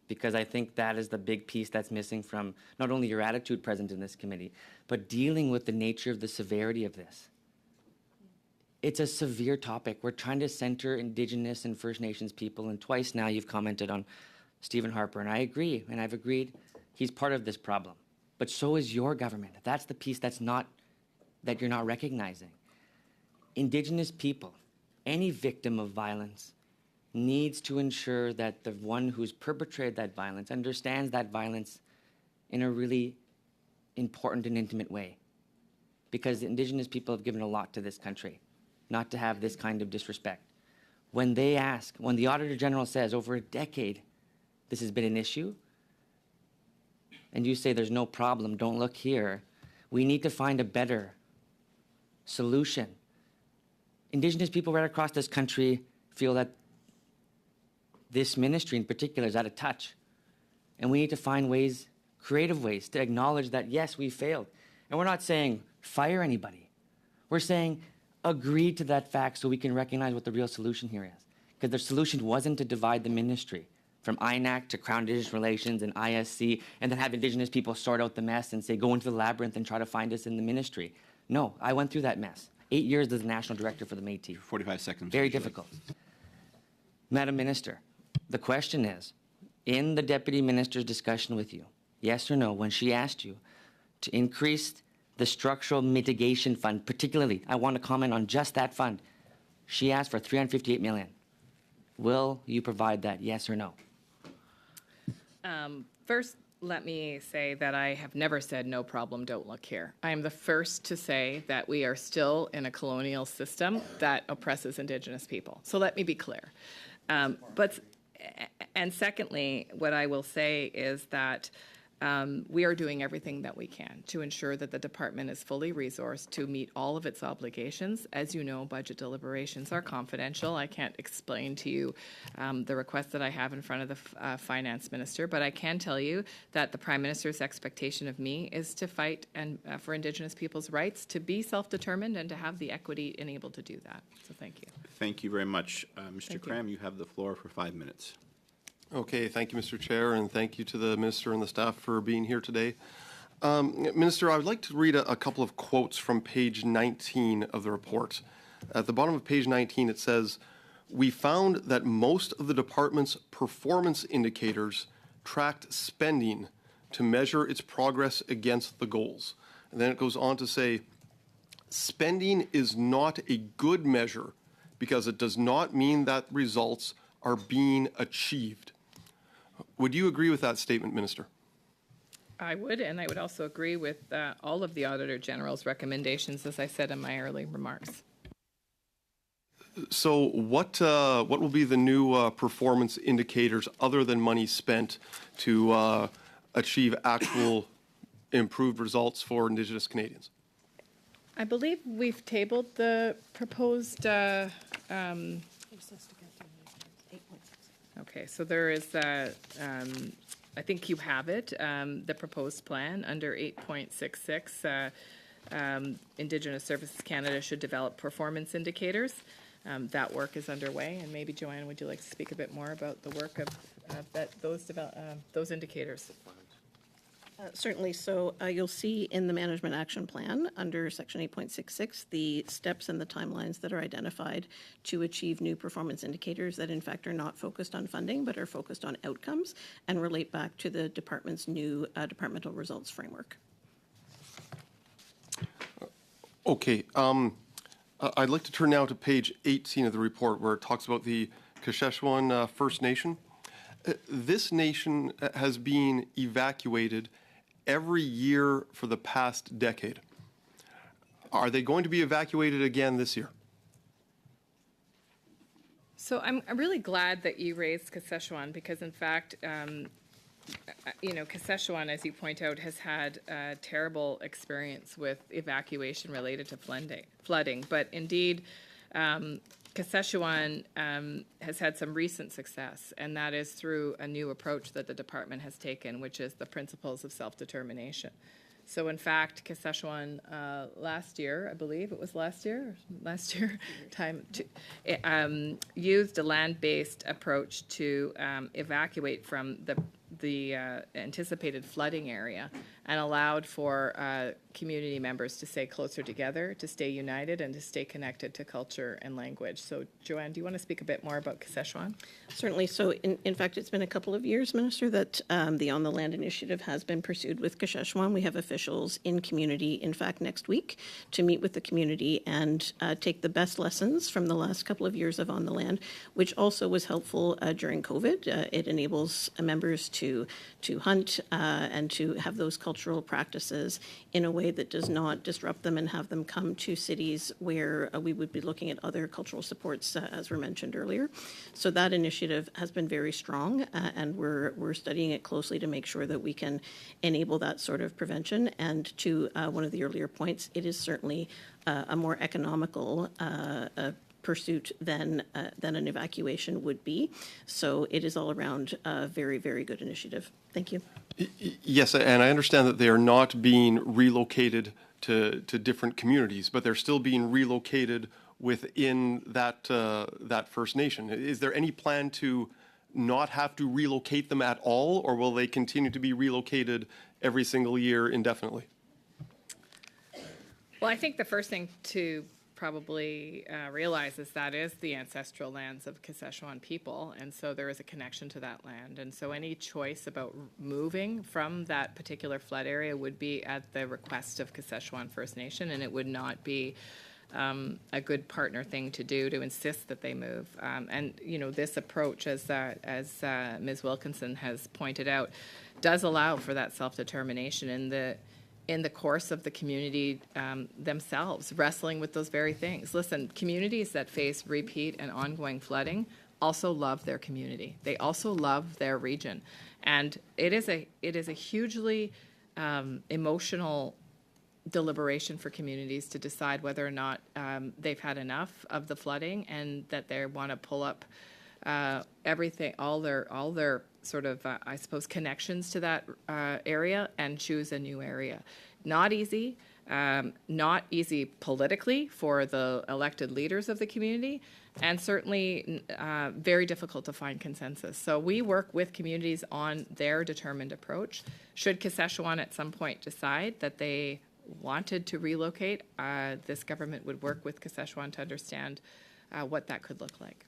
because I think that is the big piece that's missing from not only your attitude present in this committee, but dealing with the nature of the severity of this. It's a severe topic. We're trying to center Indigenous and First Nations people, and twice now you've commented on Stephen Harper, and I agree, and I've agreed he's part of this problem. But so is your government. That's the piece that you're not recognizing. Indigenous people, any victim of violence, needs to ensure that the one who's perpetrated that violence understands that violence in a really important and intimate way. Because Indigenous people have given a lot to this country, not to have this kind of disrespect. When they ask, when the Auditor General says over a decade this has been an issue, and you say there's no problem, don't look here, we need to find a better solution. Indigenous people right across this country feel that this ministry in particular is out of touch. And we need to find ways, creative ways, to acknowledge that, yes, we failed. And we're not saying fire anybody. We're saying agree to that fact so we can recognize what the real solution here is. Because the solution wasn't to divide the ministry from INAC to Crown Indigenous Relations and ISC, and then have Indigenous people sort out the mess and say, go into the labyrinth and try to find us in the ministry. No, I went through that mess. 8 years as the National Director for the Métis. 45 seconds. Very difficult. Madam Minister, the question is, in the Deputy Minister's discussion with you, yes or no, when she asked you to increase the Structural Mitigation Fund, particularly, I want to comment on just that fund, she asked for $358 million. Will you provide that, yes or no? First, let me say that I have never said no problem, don't look here. I am the first to say that we are still in a colonial system that oppresses Indigenous people. So let me be clear. And secondly, what I will say is that we are doing everything that we can to ensure that the department is fully resourced to meet all of its obligations. As you know, budget deliberations are confidential. I can't explain to you the request that I have in front of the finance minister, but I can tell you that the Prime Minister's expectation of me is to fight and for Indigenous people's rights to be self-determined and to have the equity and able to do that. So thank you. Thank you very much. Mr. Thank Cram, you have the floor for 5 minutes. Okay, thank you, Mr. Chair, and thank you to the Minister and the staff for being here today. Minister, I would like to read a couple of quotes from page 19 of the report. At the bottom of page 19, it says, "We found that most of the department's performance indicators tracked spending to measure its progress against the goals." And then it goes on to say, "Spending is not a good measure because it does not mean that results are being achieved." Would you agree with that statement, Minister? I would, and I would also agree with all of the Auditor General's recommendations, as I said in my early remarks. So what will be the new performance indicators other than money spent to achieve actual improved results for Indigenous Canadians? I believe we've tabled the proposed. Okay, so there is, I think you have it, the proposed plan under 8.66. Indigenous Services Canada should develop performance indicators. That work is underway, and maybe Joanne, would you like to speak a bit more about the work of those indicators? Certainly. So you'll see in the Management Action Plan under Section 8.66 the steps and the timelines that are identified to achieve new performance indicators that in fact are not focused on funding but are focused on outcomes and relate back to the department's new departmental results framework. Okay. I'd like to turn now to page 18 of the report where it talks about the Kashechewan First Nation. This nation has been evacuated every year for the past decade. Are they going to be evacuated again this year? So I'm really glad that you raised Kashechewan because, in fact, Kashechewan, as you point out, has had a terrible experience with evacuation related to flooding. But indeed, Kashechewan has had some recent success, and that is through a new approach that the department has taken, which is the principles of self-determination. So, in fact, Kashechewan last year, I believe it was last year, used a land-based approach to evacuate from the anticipated flooding area and allowed for community members to stay closer together, to stay united, and to stay connected to culture and language. So, Joanne, do you want to speak a bit more about Kashechewan? Certainly. So, in fact, it's been a couple of years, Minister, that the On the Land initiative has been pursued with Kashechewan. We have officials in community, in fact, next week to meet with the community and take the best lessons from the last couple of years of On the Land, which also was helpful during COVID. It enables members to hunt and to have those cultural practices in a way that does not disrupt them and have them come to cities where we would be looking at other cultural supports, as were mentioned earlier. So that initiative has been very strong, and we're studying it closely to make sure that we can enable that sort of prevention. And to one of the earlier points, it is certainly a more economical pursuit than an evacuation would be. So it is all around a very, very good initiative. Thank you. Yes, and I understand that they are not being relocated to different communities, but they're still being relocated within that First Nation. Is there any plan to not have to relocate them at all, or will they continue to be relocated every single year indefinitely? Well, I think the first thing to probably realize is that is the ancestral lands of Kashechewan people, and so there is a connection to that land. And so any choice about moving from that particular flood area would be at the request of Kashechewan First Nation, and it would not be a good partner thing to do to insist that they move. And this approach, as Ms. Wilkinson has pointed out, does allow for that self-determination in the course of the community themselves, wrestling with those very things. Listen, communities that face repeat and ongoing flooding also love their community. They also love their region. And it is a hugely emotional deliberation for communities to decide whether or not they've had enough of the flooding and that they want to pull up everything, all their sort of, I suppose, connections to that area and choose a new area. Not easy politically for the elected leaders of the community, and certainly very difficult to find consensus. So we work with communities on their determined approach. Should Kashechewan at some point decide that they wanted to relocate, this government would work with Kashechewan to understand what that could look like.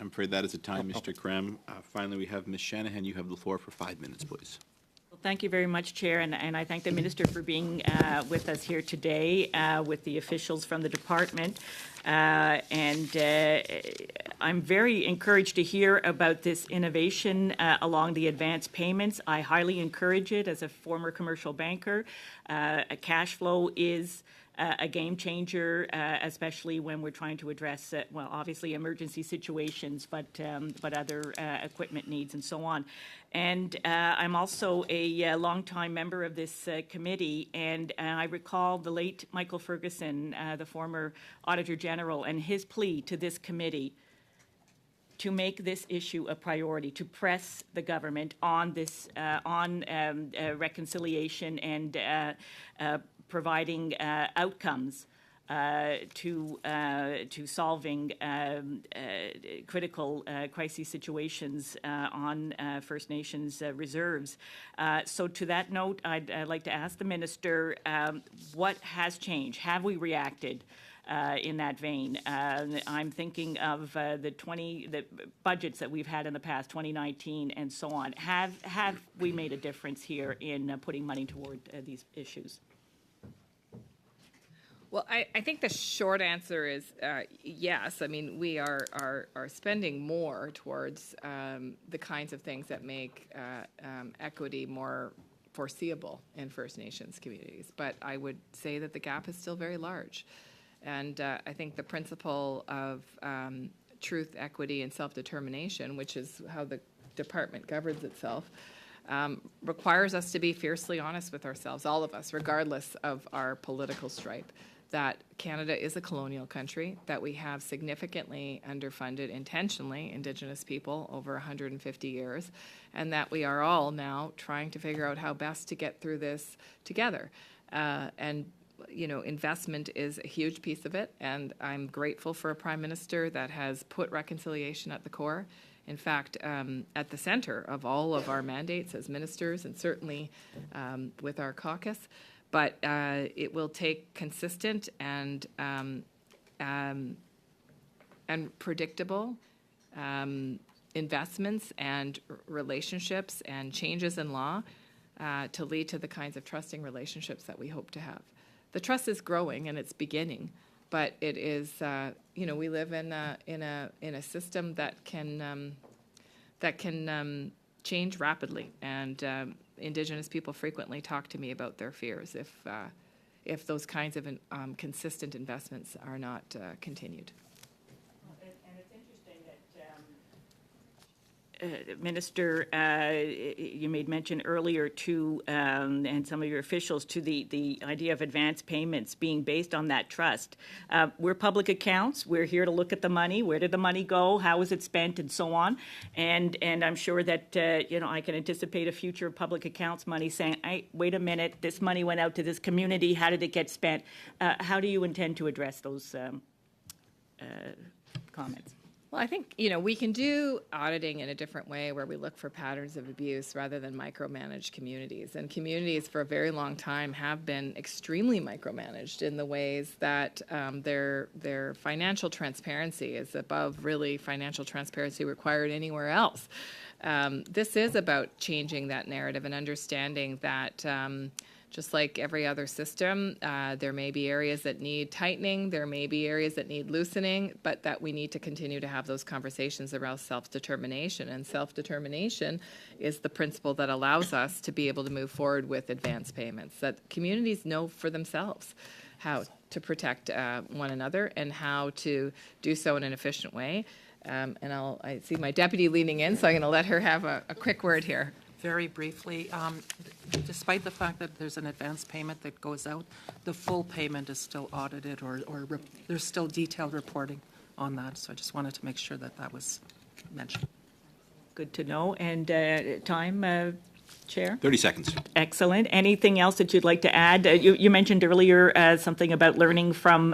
I'm afraid that is the time, Mr. Krem. Finally, we have Ms. Shanahan. You have the floor for 5 minutes, please. Well, thank you very much, Chair, and I thank the Minister for being with us here today with the officials from the department. I'm very encouraged to hear about this innovation along the advance payments. I highly encourage it as a former commercial banker. A cash flow is a game changer, especially when we're trying to address, obviously emergency situations, but other equipment needs and so on. And I'm also a longtime member of this committee, and I recall the late Michael Ferguson, the former Auditor General, and his plea to this committee to make this issue a priority, to press the government on this, reconciliation and providing outcomes to solving critical crisis situations on First Nations reserves. So to that note, I'd like to ask the minister, what has changed? Have we reacted in that vein? I'm thinking of the budgets that we've had in the past, 2019 and so on. Have we made a difference here in putting money toward these issues? Well, I think the short answer is yes. I mean, we are spending more towards the kinds of things that make equity more foreseeable in First Nations communities. But I would say that the gap is still very large. And I think the principle of truth, equity, and self-determination, which is how the department governs itself, requires us to be fiercely honest with ourselves, all of us, regardless of our political stripe, that Canada is a colonial country, that we have significantly underfunded intentionally Indigenous people over 150 years, and that we are all now trying to figure out how best to get through this together. And you know, investment is a huge piece of it, and I'm grateful for a Prime Minister that has put reconciliation at the core. In fact, at the center of all of our mandates as ministers, and certainly with our caucus. But it will take consistent and predictable investments and relationships and changes in law to lead to the kinds of trusting relationships that we hope to have. The trust is growing and it's beginning, but it is, you know, we live in a system that can change rapidly, and Indigenous people frequently talk to me about their fears if those kinds of consistent investments are not continued. And it's interesting that, Minister, you made mention earlier to, and some of your officials, to the idea of advance payments being based on that trust. We're public accounts. We're here to look at the money. Where did the money go? How was it spent? And so on. And I'm sure that, you know, I can anticipate a future public accounts money saying, wait a minute, this money went out to this community. How did it get spent? How do you intend to address those comments? Well, I think, you know, we can do auditing in a different way where we look for patterns of abuse rather than micromanage communities. And communities for a very long time have been extremely micromanaged in the ways that their financial transparency is above really financial transparency required anywhere else. This is about changing that narrative and understanding that just like every other system, there may be areas that need tightening, there may be areas that need loosening, but that we need to continue to have those conversations around self-determination. And self-determination is the principle that allows us to be able to move forward with advance payments, that communities know for themselves how to protect one another and how to do so in an efficient way. And I see my deputy leaning in, so I'm going to let her have a quick word here. Very briefly, despite the fact that there's an advance payment that goes out, the full payment is still audited or there's still detailed reporting on that. So I just wanted to make sure that that was mentioned. Good to know. And time, Chair? 30 seconds. Excellent. Anything else that you'd like to add? You mentioned earlier something about learning from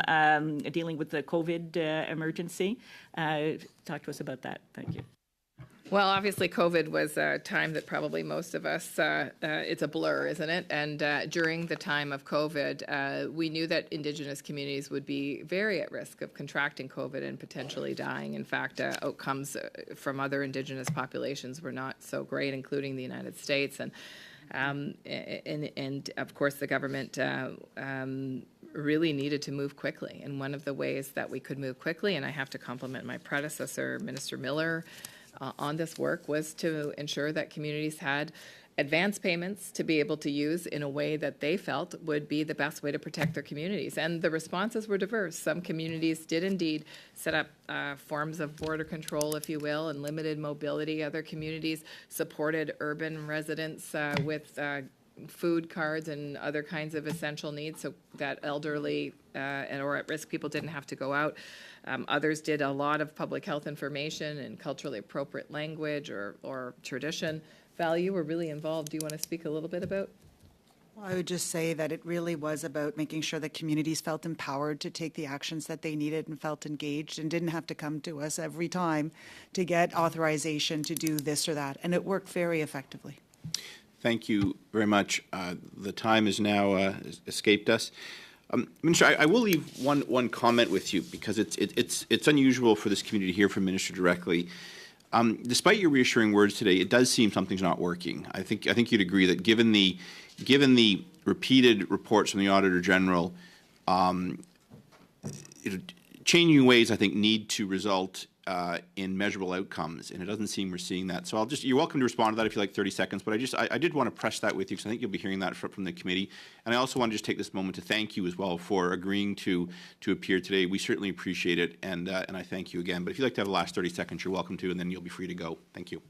dealing with the COVID emergency. Talk to us about that. Thank you. Well, obviously, COVID was a time that probably most of us, it's a blur, isn't it? And during the time of COVID, we knew that Indigenous communities would be very at risk of contracting COVID and potentially dying. In fact, outcomes from other Indigenous populations were not so great, including the United States. And of course, the government really needed to move quickly. And one of the ways that we could move quickly, and I have to compliment my predecessor, Minister Miller, on this work, was to ensure that communities had advance payments to be able to use in a way that they felt would be the best way to protect their communities. And the responses were diverse. Some communities did indeed set up forms of border control, if you will, and limited mobility. Other communities supported urban residents with food cards and other kinds of essential needs so that elderly or at-risk people didn't have to go out. Others did a lot of public health information and culturally appropriate language or tradition value were really involved. Do you want to speak a little bit about? I would just say that it really was about making sure that communities felt empowered to take the actions that they needed and felt engaged and didn't have to come to us every time to get authorization to do this or that. And it worked very effectively. Thank you very much. The time has now escaped us. Minister, I will leave one comment with you because it's unusual for this community to hear from Minister directly. Despite your reassuring words today, it does seem something's not working. I think you'd agree that given the repeated reports from the Auditor General, changing ways, I think, need to result in measurable outcomes, and it doesn't seem we're seeing that. So you're welcome to respond to that if you like 30 seconds, but I did want to press that with you because I think you'll be hearing that from the committee. And I also want to just take this moment to thank you as well for agreeing to appear today. We certainly appreciate it, and I thank you again. But if you'd like to have the last 30 seconds, you're welcome to, and then you'll be free to go. Thank you.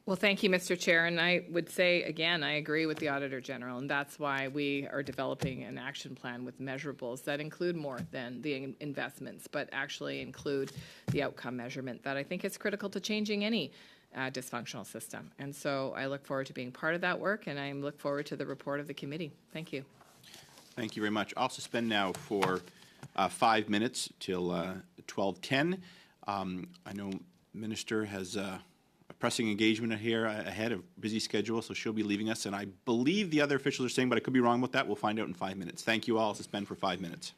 Well, thank you, Mr. Chair. And I would say, again, I agree with the Auditor General, and that's why we are developing an action plan with measurables that include more than the investments, but actually include the outcome measurement that I think is critical to changing any dysfunctional system. And so I look forward to being part of that work, and I look forward to the report of the committee. Thank you. Thank you very much. I'll suspend now for 5 minutes till 12:10. I know Minister has a pressing engagement here ahead, of busy schedule, so she'll be leaving us. And I believe the other officials are saying, but I could be wrong with that. We'll find out in 5 minutes. Thank you all. I'll suspend for 5 minutes.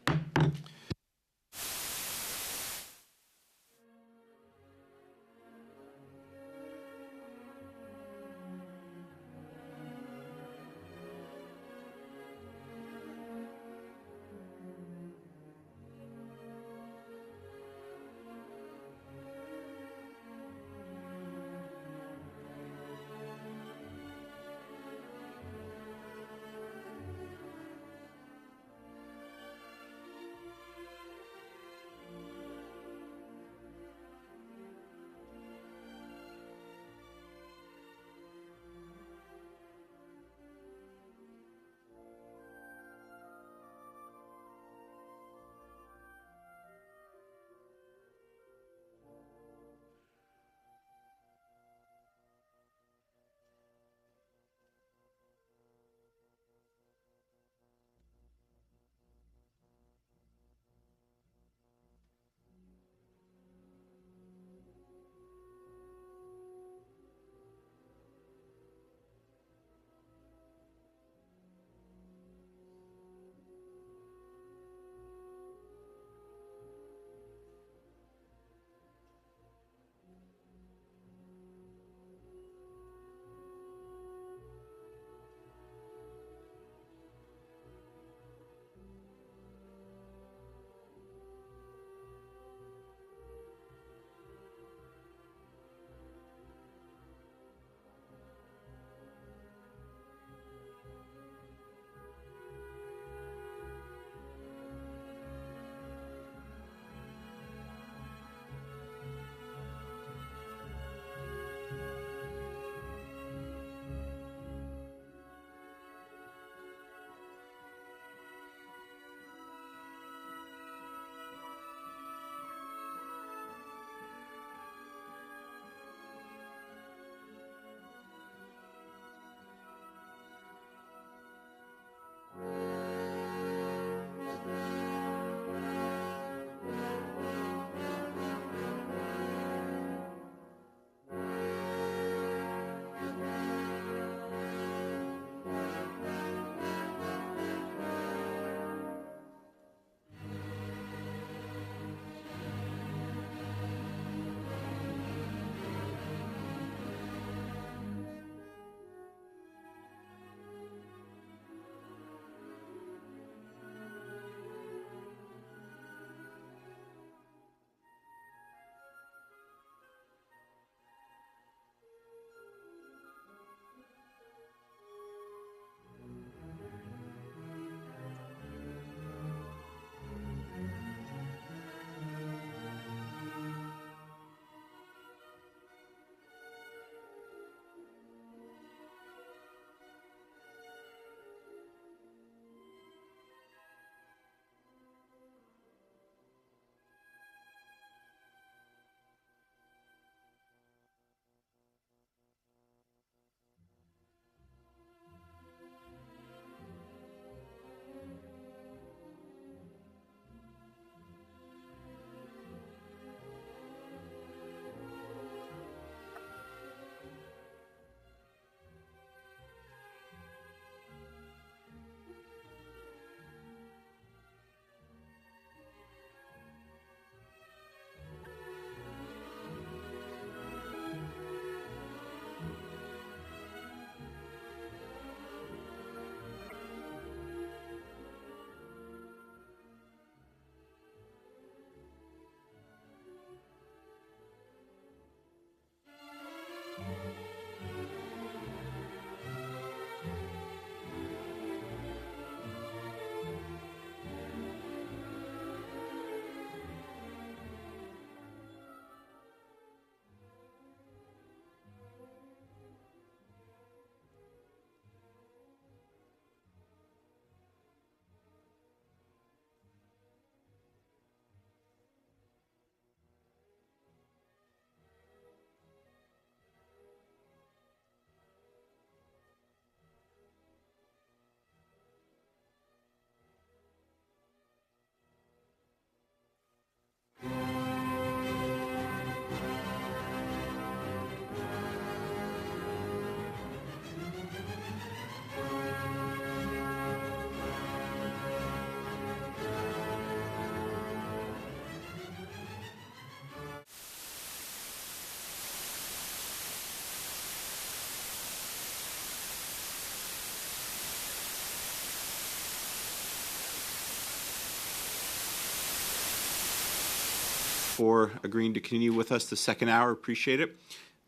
For agreeing to continue with us the second hour. Appreciate it.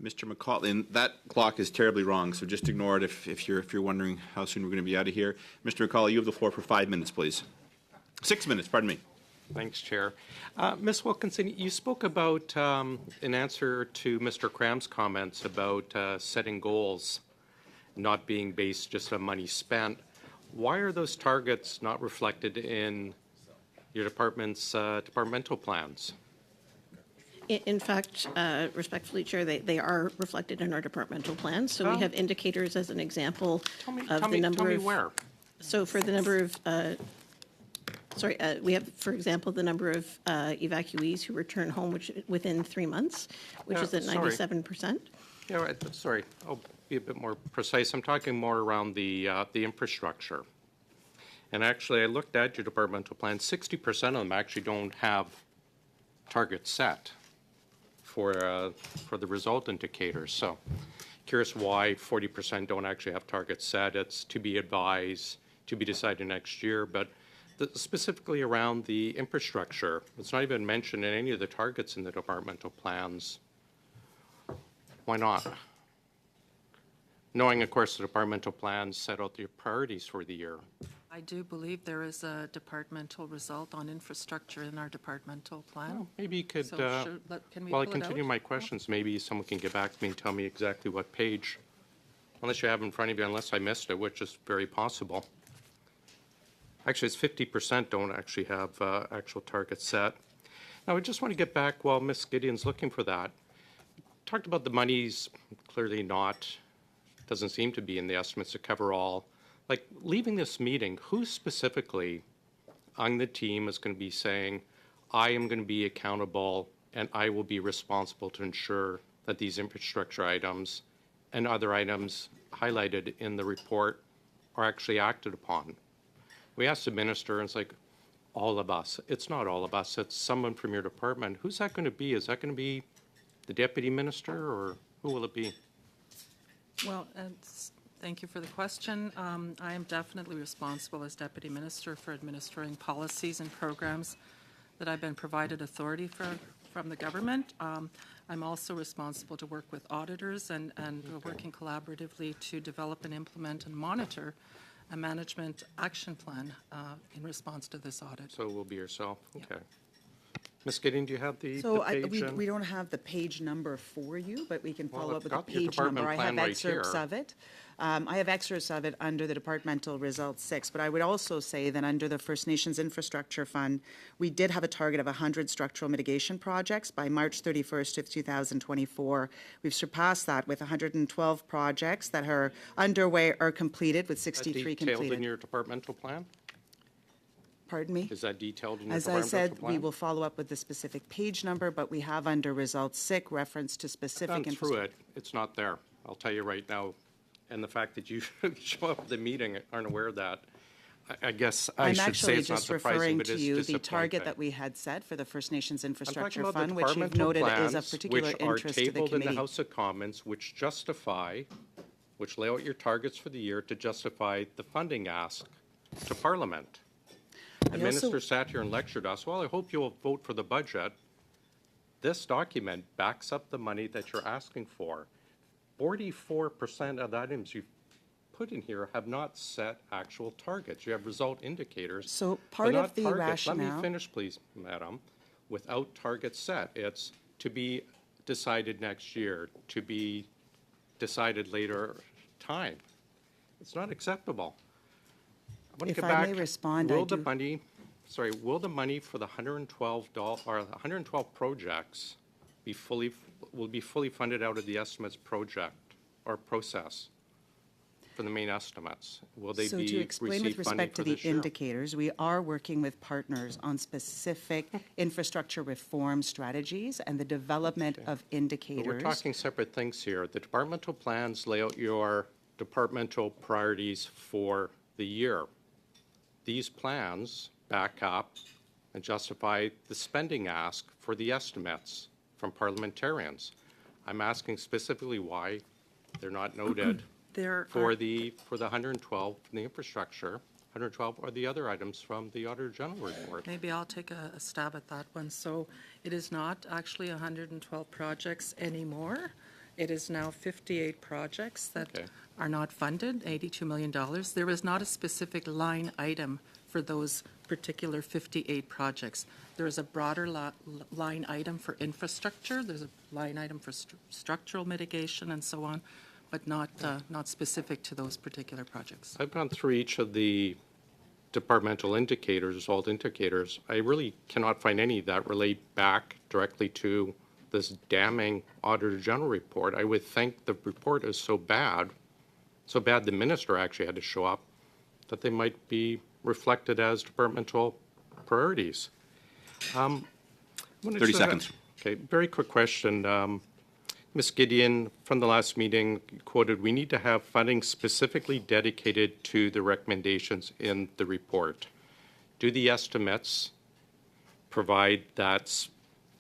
Mr. McCauley, and that clock is terribly wrong, so just ignore it if you're wondering how soon we're going to be out of here. Mr. McCauley, you have the floor for 5 minutes, please. 6 minutes, pardon me. Thanks, Chair. Ms. Wilkinson, you spoke about, in answer to Mr. Cram's comments about setting goals not being based just on money spent. Why are those targets not reflected in your department's departmental plans? In fact, respectfully, Chair, they are reflected in our departmental plans. So we have indicators as an example of the number tell me of. Where? So for the number of, we have, for example, the number of evacuees who return home within 3 months, which is at 97%. Yeah, right, sorry. I'll be a bit more precise. I'm talking more around the infrastructure. And actually, I looked at your departmental plan. 60% of them actually don't have targets set for the result indicators. So curious why 40% don't actually have targets set. It's to be advised, to be decided next year. But specifically around the infrastructure, it's not even mentioned in any of the targets in the departmental plans. Why not? Knowing, of course, the departmental plans set out the priorities for the year. I do believe there is a departmental result on infrastructure in our departmental plan. Well, maybe you could, So can we while I pull it continue out? my questions, maybe someone can get back to me and tell me exactly what page, unless you have it in front of you, unless I missed it, which is very possible. Actually, it's 50% don't actually have actual targets set. Now, I just want to get back while Ms. Gideon's looking for that. Talked about the money's clearly not, doesn't seem to be in the estimates to cover all. Like, leaving this meeting, who specifically on the team is going to be saying, I am going to be accountable and I will be responsible to ensure that these infrastructure items and other items highlighted in the report are actually acted upon? We asked the minister, and it's like, all of us. It's not all of us. It's someone from your department. Who's that going to be? Is that going to be the deputy minister, or who will it be? Well, thank you for the question. I am definitely responsible as Deputy Minister for administering policies and programs that I've been provided authority from the government. I'm also responsible to work with auditors and working collaboratively to develop and implement and monitor a management action plan in response to this audit. So it will be yourself? Okay. Ms. Gideon, do you have the So page? we don't have the page number for you, but we can Well, follow I've up with the got your page number. department I plan have right excerpts here. of it. I have excerpts of it under the departmental results 6, but I would also say that under the First Nations Infrastructure Fund, we did have a target of 100 structural mitigation projects by March 31st of 2024. We've surpassed that with 112 projects that are underway or completed, with 63 detailed completed. in your departmental plan? Pardon me? Is that detailed in your As I departmental said, plan? we will follow up with the specific page number, but we have under results 6 reference to I've specific gone through infrastructure. it. It's not there. I'll tell you right now. And the fact that you show up at the meeting aren't aware of that, I guess I I'm should say actually it's not just surprising, referring but to it's you the disappointing. target that we had set for the First Nations I'm talking Infrastructure about the Fund, which you've departmental noted is plans, of particular which are interest to the tabled in the committee. House of Commons, which justify, which lay out your targets for the year to justify the funding ask to Parliament. The I also- minister sat here and lectured us, well, I hope you'll vote for the budget. This document backs up the money that you're asking for. 44% of the items you've put in here have not set actual targets. You have result indicators. So but part not of the targets. Let rationale. me finish, please, Madam. Without targets set, it's to be decided next year, to be decided later time. It's not acceptable. I want to If get I back. may respond, will the money for the $112 or the 112 projects will be fully funded out of the estimates project or process for the main estimates? Will they So be to explain with receive funding respect to for the this year? indicators, we are working with partners on specific infrastructure reform strategies and the development of But indicators. we're talking separate things here. The departmental plans lay out your departmental priorities for the year. These plans back up and justify the spending ask for the estimates from parliamentarians. I'm asking specifically why they're not noted for the 112 in the infrastructure, 112 or the other items from the Auditor General report. Maybe I'll take a stab at that one. So it is not actually 112 projects anymore. It is now 58 projects that are not funded, $82 million. There is not a specific line item for those particular 58 projects. There is a broader line item for infrastructure. There's a line item for structural mitigation and so on, but not specific to those particular projects. I've gone through each of the departmental indicators, result indicators. I really cannot find any that relate back directly to this damning Auditor General report. I would think the report is so bad the minister actually had to show up, that they might be reflected as departmental priorities. 30 seconds. Okay, very quick question. Ms. Gideon, from the last meeting, quoted, "We need to have funding specifically dedicated to the recommendations in the report." Do the estimates provide that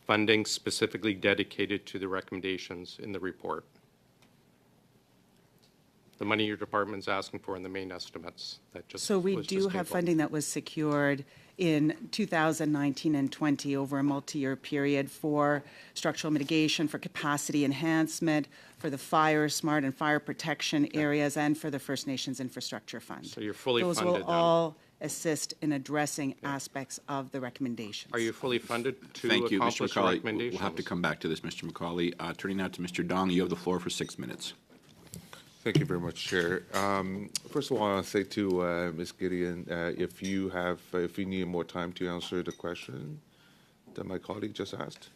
funding specifically dedicated to the recommendations in the report? The money your department's asking for in the main estimates that just So we was do just have tabled. funding that was secured in 2019 and 20 over a multi-year period for structural mitigation, for capacity enhancement, for the fire smart and fire protection areas, and for the First Nations Infrastructure Fund. So you're fully Those funded will then? all assist in addressing aspects of the recommendations. Are you fully funded to Thank you, Mr. accomplish the McCauley. recommendations? We'll have to come back to this, Mr. McCauley. Turning now to Mr. Dong, you have the floor for 6 minutes. Thank you very much, Chair. First of all, I want to say to Ms. Gideon, if you need more time to answer the question that my colleague just asked.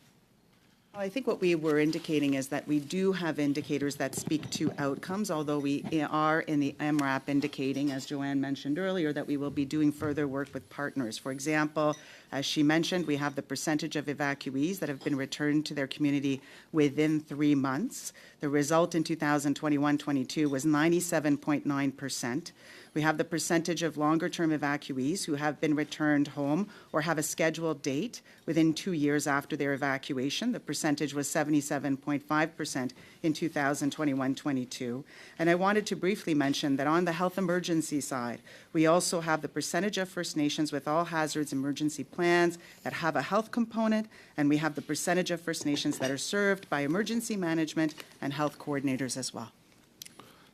I think what we were indicating is that we do have indicators that speak to outcomes, although we are in the MRAP indicating, as Joanne mentioned earlier, that we will be doing further work with partners. For example, as she mentioned, we have the percentage of evacuees that have been returned to their community within 3 months. The result in 2021-22 was 97.9%. We have the percentage of longer-term evacuees who have been returned home or have a scheduled date within 2 years after their evacuation. The percentage was 77.5% in 2021-22. And I wanted to briefly mention that on the health emergency side, we also have the percentage of First Nations with all hazards emergency plans that have a health component, and we have the percentage of First Nations that are served by emergency management and health coordinators as well.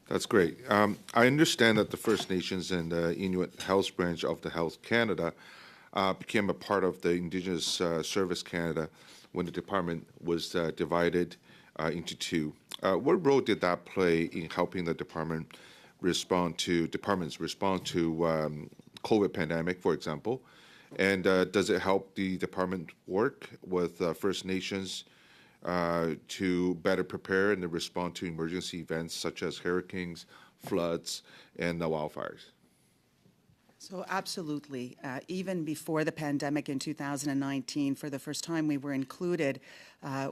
That's great. I understand that the First Nations and the Inuit Health Branch of the Health Canada became a part of the Indigenous Service Canada when the department was divided into two. What role did that play in helping the departments respond to COVID pandemic, for example? And does it help the department work with First Nations to better prepare and respond to emergency events such as hurricanes, floods, and wildfires? So absolutely. Even before the pandemic in 2019, for the first time, we were included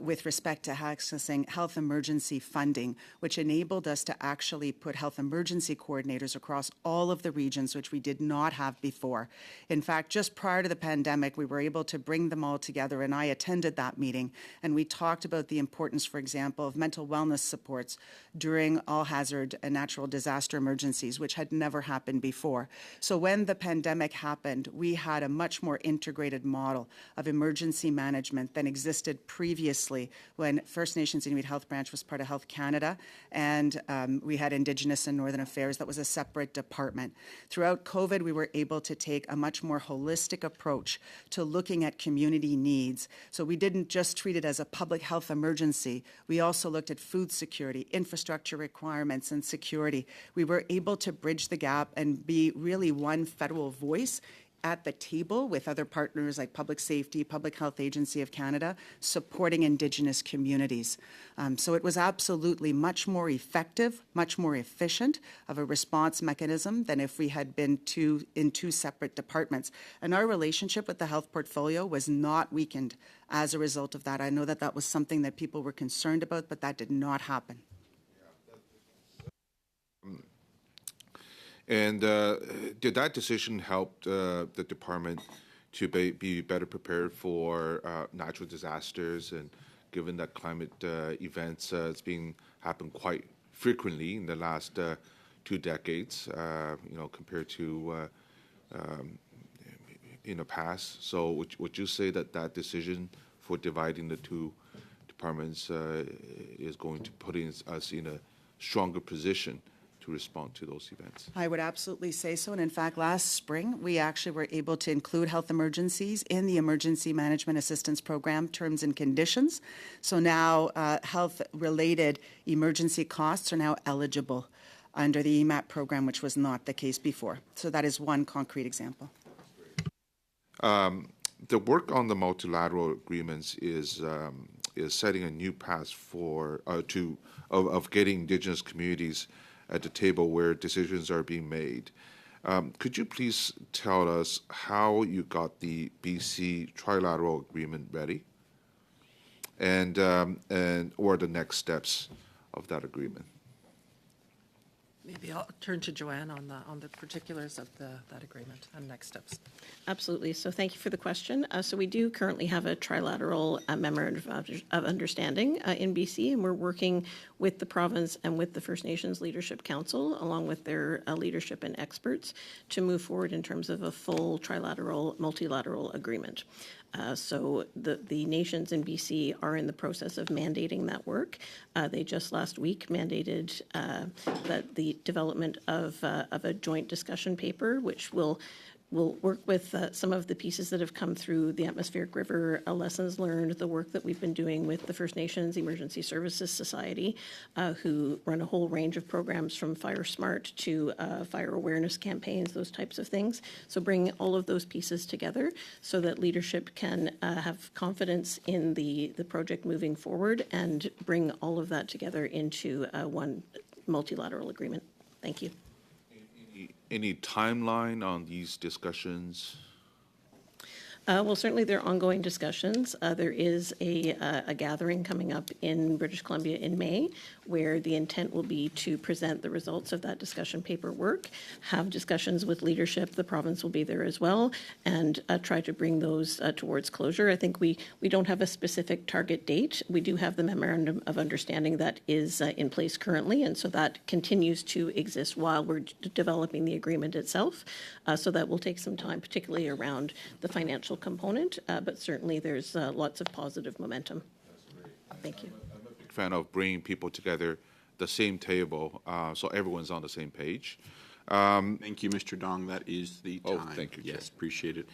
with respect to accessing health emergency funding, which enabled us to actually put health emergency coordinators across all of the regions, which we did not have before. In fact, just prior to the pandemic, we were able to bring them all together, and I attended that meeting, and we talked about the importance, for example, of mental wellness supports during all hazard and natural disaster emergencies, which had never happened before. So when the pandemic happened, we had a much more integrated model of emergency management than existed previously previously when First Nations Inuit Health Branch was part of Health Canada, and we had Indigenous and Northern Affairs that was a separate department. Throughout COVID, we were able to take a much more holistic approach to looking at community needs. So we didn't just treat it as a public health emergency. We also looked at food security, infrastructure requirements, and security. We were able to bridge the gap and be really one federal voice at the table with other partners like Public Safety, Public Health Agency of Canada, supporting Indigenous communities. So it was absolutely much more effective, much more efficient of a response mechanism than if we had been in two separate departments. And our relationship with the health portfolio was not weakened as a result of that. I know that that was something that people were concerned about, but that did not happen. And did that decision help the department to be better prepared for natural disasters? And given that climate events has been happened quite frequently in the last 2 decades, compared to in the past. So would you say that that decision for dividing the two departments is going to put us in a stronger position to respond to those events? I would absolutely say so. And in fact, last spring, we actually were able to include health emergencies in the Emergency Management Assistance Program terms and conditions. So now health-related emergency costs are now eligible under the EMAP program, which was not the case before. So that is one concrete example. The work on the multilateral agreements is setting a new path for of getting Indigenous communities at the table where decisions are being made. Could you please tell us how you got the BC trilateral agreement ready, and or the next steps of that agreement? Maybe I'll turn to Joanne on the particulars of that agreement and next steps. Absolutely. So thank you for the question. So we do currently have a trilateral memorandum of understanding in BC, and we're working with the province and with the First Nations Leadership Council, along with their leadership and experts, to move forward in terms of a full trilateral, multilateral agreement. So the nations in BC are in the process of mandating that work. They just last week mandated that the development of a joint discussion paper, which will work with some of the pieces that have come through the Atmospheric River lessons learned, the work that we've been doing with the First Nations Emergency Services Society, who run a whole range of programs from Fire Smart to fire awareness campaigns, those types of things. So bring all of those pieces together so that leadership can have confidence in the project moving forward and bring all of that together into one multilateral agreement. Thank you. Any timeline on these discussions? Well, certainly there are ongoing discussions. There is a gathering coming up in British Columbia in May, where the intent will be to present the results of that discussion paper work, have discussions with leadership. The province will be there as well, and try to bring those towards closure. I think we don't have a specific target date. We do have the memorandum of understanding that is in place currently, and so that continues to exist while we're developing the agreement itself. So that will take some time, particularly around the financial component, but certainly there's lots of positive momentum. Thank you. I'm a big fan of bringing people together the same table, so everyone's on the same page. Thank you, Mr. Dong. That is the time. Oh, thank you, Chair. Yes, appreciate it.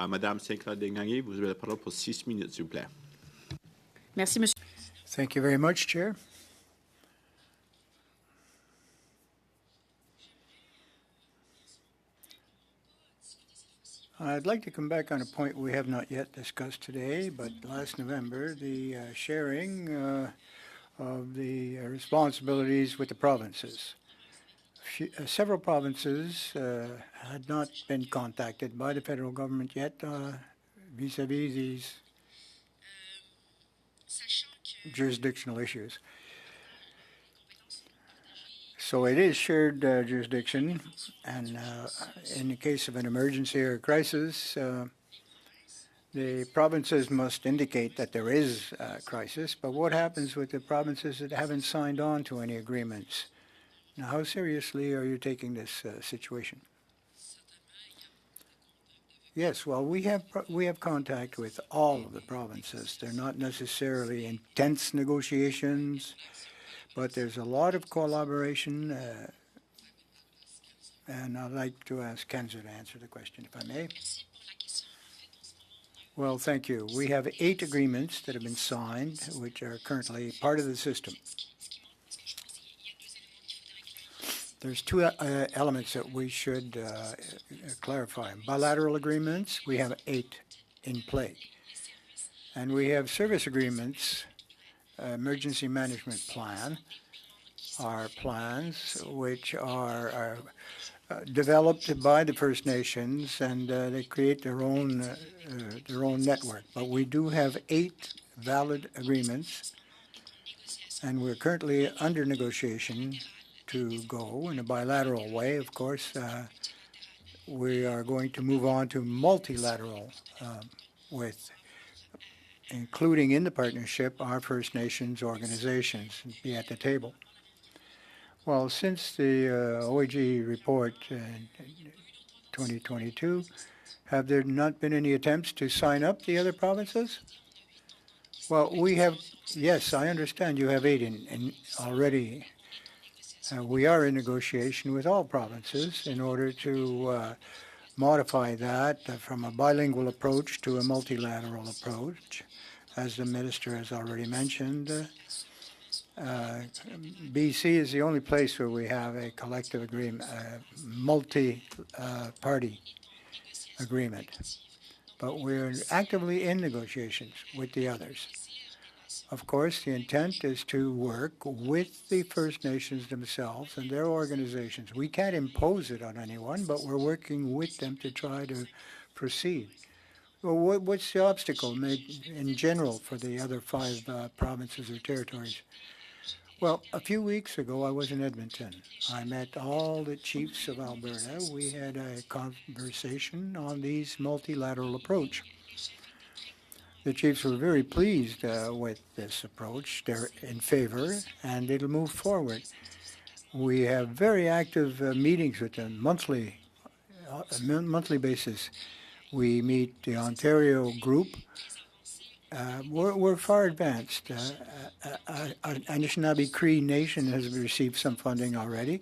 Madame Sinclair-Desgagnés, vous avez la parole pour 6 minutes, s'il vous plaît. Merci, Monsieur. Thank you very much, Chair. I'd like to come back on a point we have not yet discussed today, but last November, the sharing of the responsibilities with the provinces. Several provinces had not been contacted by the federal government yet vis-a-vis these jurisdictional issues. So it is shared jurisdiction, and in the case of an emergency or a crisis, the provinces must indicate that there is a crisis. But what happens with the provinces that haven't signed on to any agreements? Now, how seriously are you taking this situation? Yes, well, we have contact with all of the provinces. They're not necessarily intense negotiations, but there's a lot of collaboration, and I'd like to ask Kenza to answer the question, if I may. Well, thank you. We have 8 agreements that have been signed, which are currently part of the system. There's 2 elements that we should clarify. Bilateral agreements, we have 8 in play. And we have service agreements, emergency management plan, are plans which are developed by the First Nations, and they create their own network. But we do have 8 valid agreements, and we're currently under negotiation to go in a bilateral way. Of course, we are going to move on to multilateral with including in the partnership our First Nations organizations and be at the table. Well, since the OAG report in 2022, have there not been any attempts to sign up the other provinces? Well, we have, yes, I understand you have 8 in already. We are in negotiation with all provinces in order to modify that from a bilingual approach to a multilateral approach. As the minister has already mentioned, BC is the only place where we have a collective agreement, multi-party agreement. But we're actively in negotiations with the others. Of course, the intent is to work with the First Nations themselves and their organizations. We can't impose it on anyone, but we're working with them to try to proceed. Well, what's the obstacle in general for the other 5 provinces or territories? Well, a few weeks ago, I was in Edmonton. I met all the chiefs of Alberta. We had a conversation on these multilateral approach. The chiefs were very pleased with this approach. They're in favor, and it'll move forward. We have very active meetings with them monthly basis. We meet the Ontario group. We're far advanced. Anishinaabe Cree Nation has received some funding already.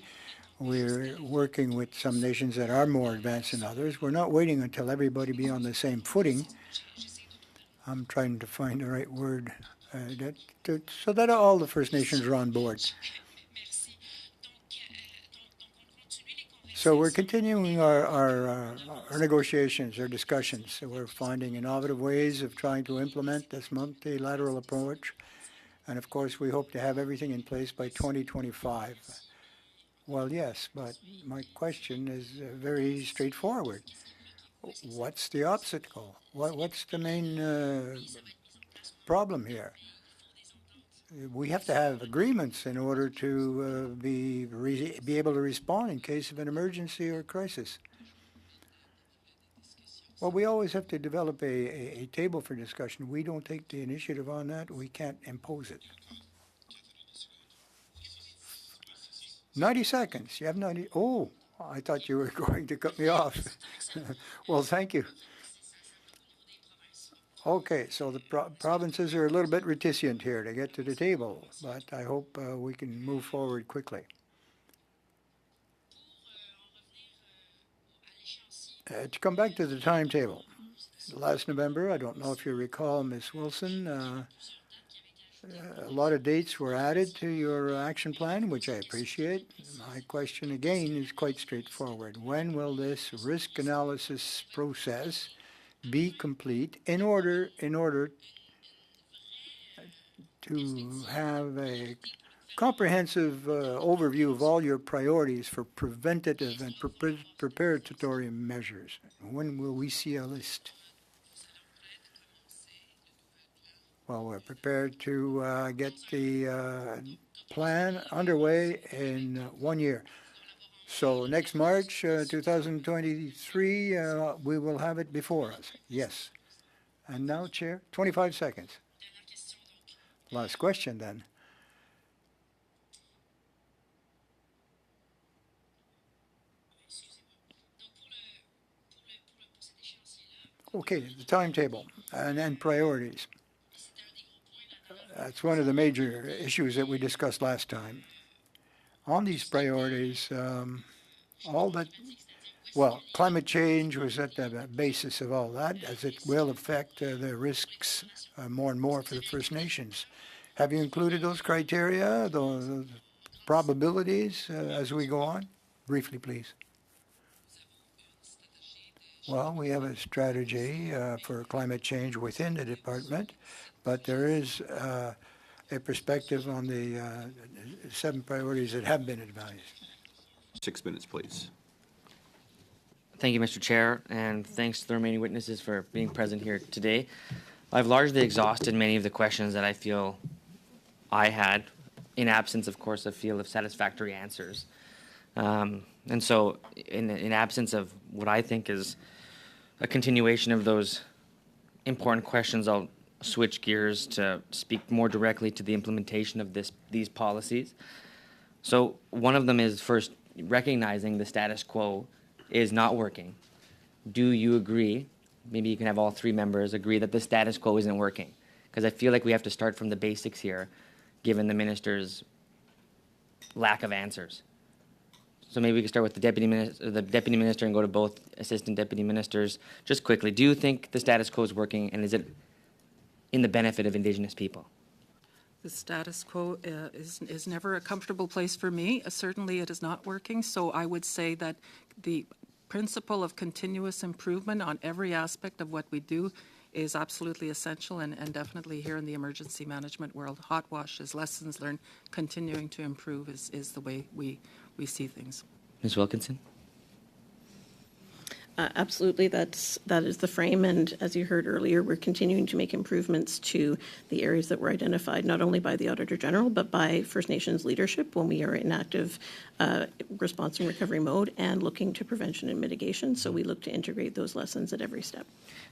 We're working with some nations that are more advanced than others. We're not waiting until everybody be on the same footing. I'm trying to find the right word, so that all the First Nations are on board. So we're continuing our negotiations, our discussions. So we're finding innovative ways of trying to implement this multilateral approach. And of course, we hope to have everything in place by 2025. Well, yes, but my question is very straightforward. What's the obstacle? What's the main problem here? We have to have agreements in order to be able to respond in case of an emergency or crisis. Well, we always have to develop a table for discussion. We don't take the initiative on that. We can't impose it. 90 seconds. You have 90. Oh, I thought you were going to cut me off. Well, thank you. Okay, so the provinces are a little bit reticent here to get to the table, but I hope we can move forward quickly. To come back to the timetable, last November, I don't know if you recall, Ms. Wilson, a lot of dates were added to your action plan, which I appreciate. My question again is quite straightforward. When will this risk analysis process be complete in order to have a comprehensive overview of all your priorities for preventative and preparatory measures? When will we see a list? Well, we're prepared to get the plan underway in 1 year. So next March 2023, we will have it before us. Yes. And now, Chair, 25 seconds. Last question then. Okay, the timetable and then priorities. That's one of the major issues that we discussed last time. On these priorities, climate change was at the basis of all that, as it will affect the risks more and more for the First Nations. Have you included those criteria, those probabilities as we go on? Briefly, please. Well, we have a strategy for climate change within the department, but there is a perspective on the 7 priorities that have been advised. 6 minutes, please. Thank you, Mr. Chair, and thanks to the remaining witnesses for being present here today. I've largely exhausted many of the questions that I feel I had, in absence, of course, of satisfactory answers. And so, in absence of what I think is a continuation of those important questions, I'll switch gears to speak more directly to the implementation of these policies. So one of them is first recognizing the status quo is not working. Do you agree? Maybe you can have all 3 members agree that the status quo isn't working, because I feel like we have to start from the basics here, given the minister's lack of answers. So maybe we can start with the deputy minister and go to both assistant deputy ministers. Just quickly, do you think the status quo is working, and is it in the benefit of Indigenous people? The status quo is never a comfortable place for me. Certainly it is not working. So I would say that the principle of continuous improvement on every aspect of what we do is absolutely essential, and definitely here in the emergency management world, hot washes, lessons learned, continuing to improve is the way we see things. Ms. Wilkinson? Absolutely, that is the frame, and as you heard earlier, we're continuing to make improvements to the areas that were identified not only by the Auditor General but by First Nations leadership when we are in active response and recovery mode and looking to prevention and mitigation. So we look to integrate those lessons at every step.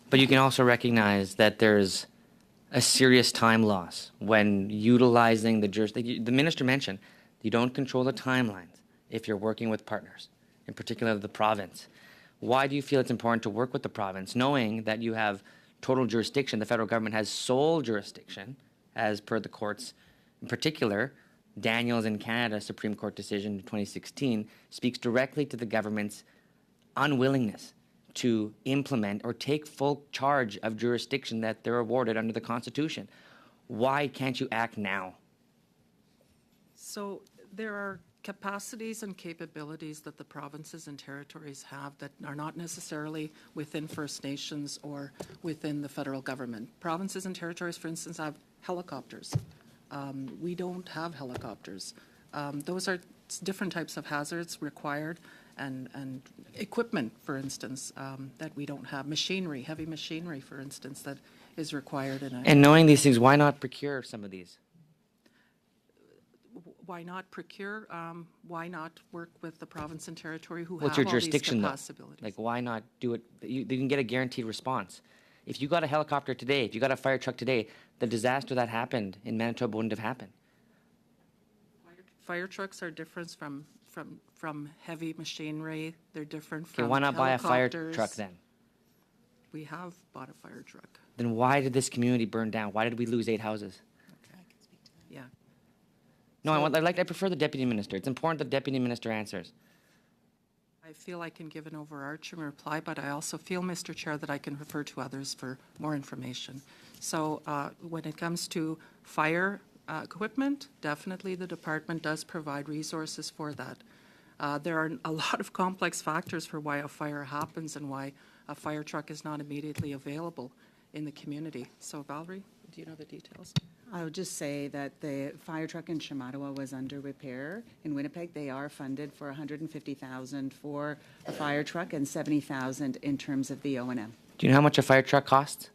But you can also recognize that there's a serious time loss when utilizing the jurisdiction. The minister mentioned you don't control the timelines if you're working with partners, in particular the province. Why do you feel it's important to work with the province, knowing that you have total jurisdiction? The federal government has sole jurisdiction, as per the courts. In particular, Daniels in Canada Supreme Court decision in 2016 speaks directly to the government's unwillingness to implement or take full charge of jurisdiction that they're awarded under the Constitution. Why can't you act now? So there are capacities and capabilities that the provinces and territories have that are not necessarily within First Nations or within the federal government. Provinces and territories, for instance, have helicopters. We don't have helicopters. Those are different types of hazards required, and equipment, for instance, that we don't have. Machinery, heavy machinery, for instance, that is required. And knowing these things, why not procure some of these? Why not procure? Why not work with the province and territory who What's have your all these jurisdiction, capabilities? Like, why not do it? You can get a guaranteed response. If you got a helicopter today, if you got a fire truck today, the disaster that happened in Manitoba wouldn't have happened. Fire trucks are different from heavy machinery. They're different Okay, from why not buy a fire helicopters. truck then? We have bought a fire truck. Then why did this community burn down? Why did we lose 8 houses? Yeah. No, I prefer the deputy minister. It's important the deputy minister answers. I feel I can give an overarching reply, but I also feel, Mr. Chair, that I can refer to others for more information. So when it comes to fire equipment, definitely the department does provide resources for that. There are a lot of complex factors for why a fire happens and why a fire truck is not immediately available in the community. So Valerie, do you know the details? I would just say that the fire truck in Shamattawa was under repair. In Winnipeg, they are funded for $150,000 for a fire truck and $70,000 in terms of the O&M. Do you know how much a fire truck costs?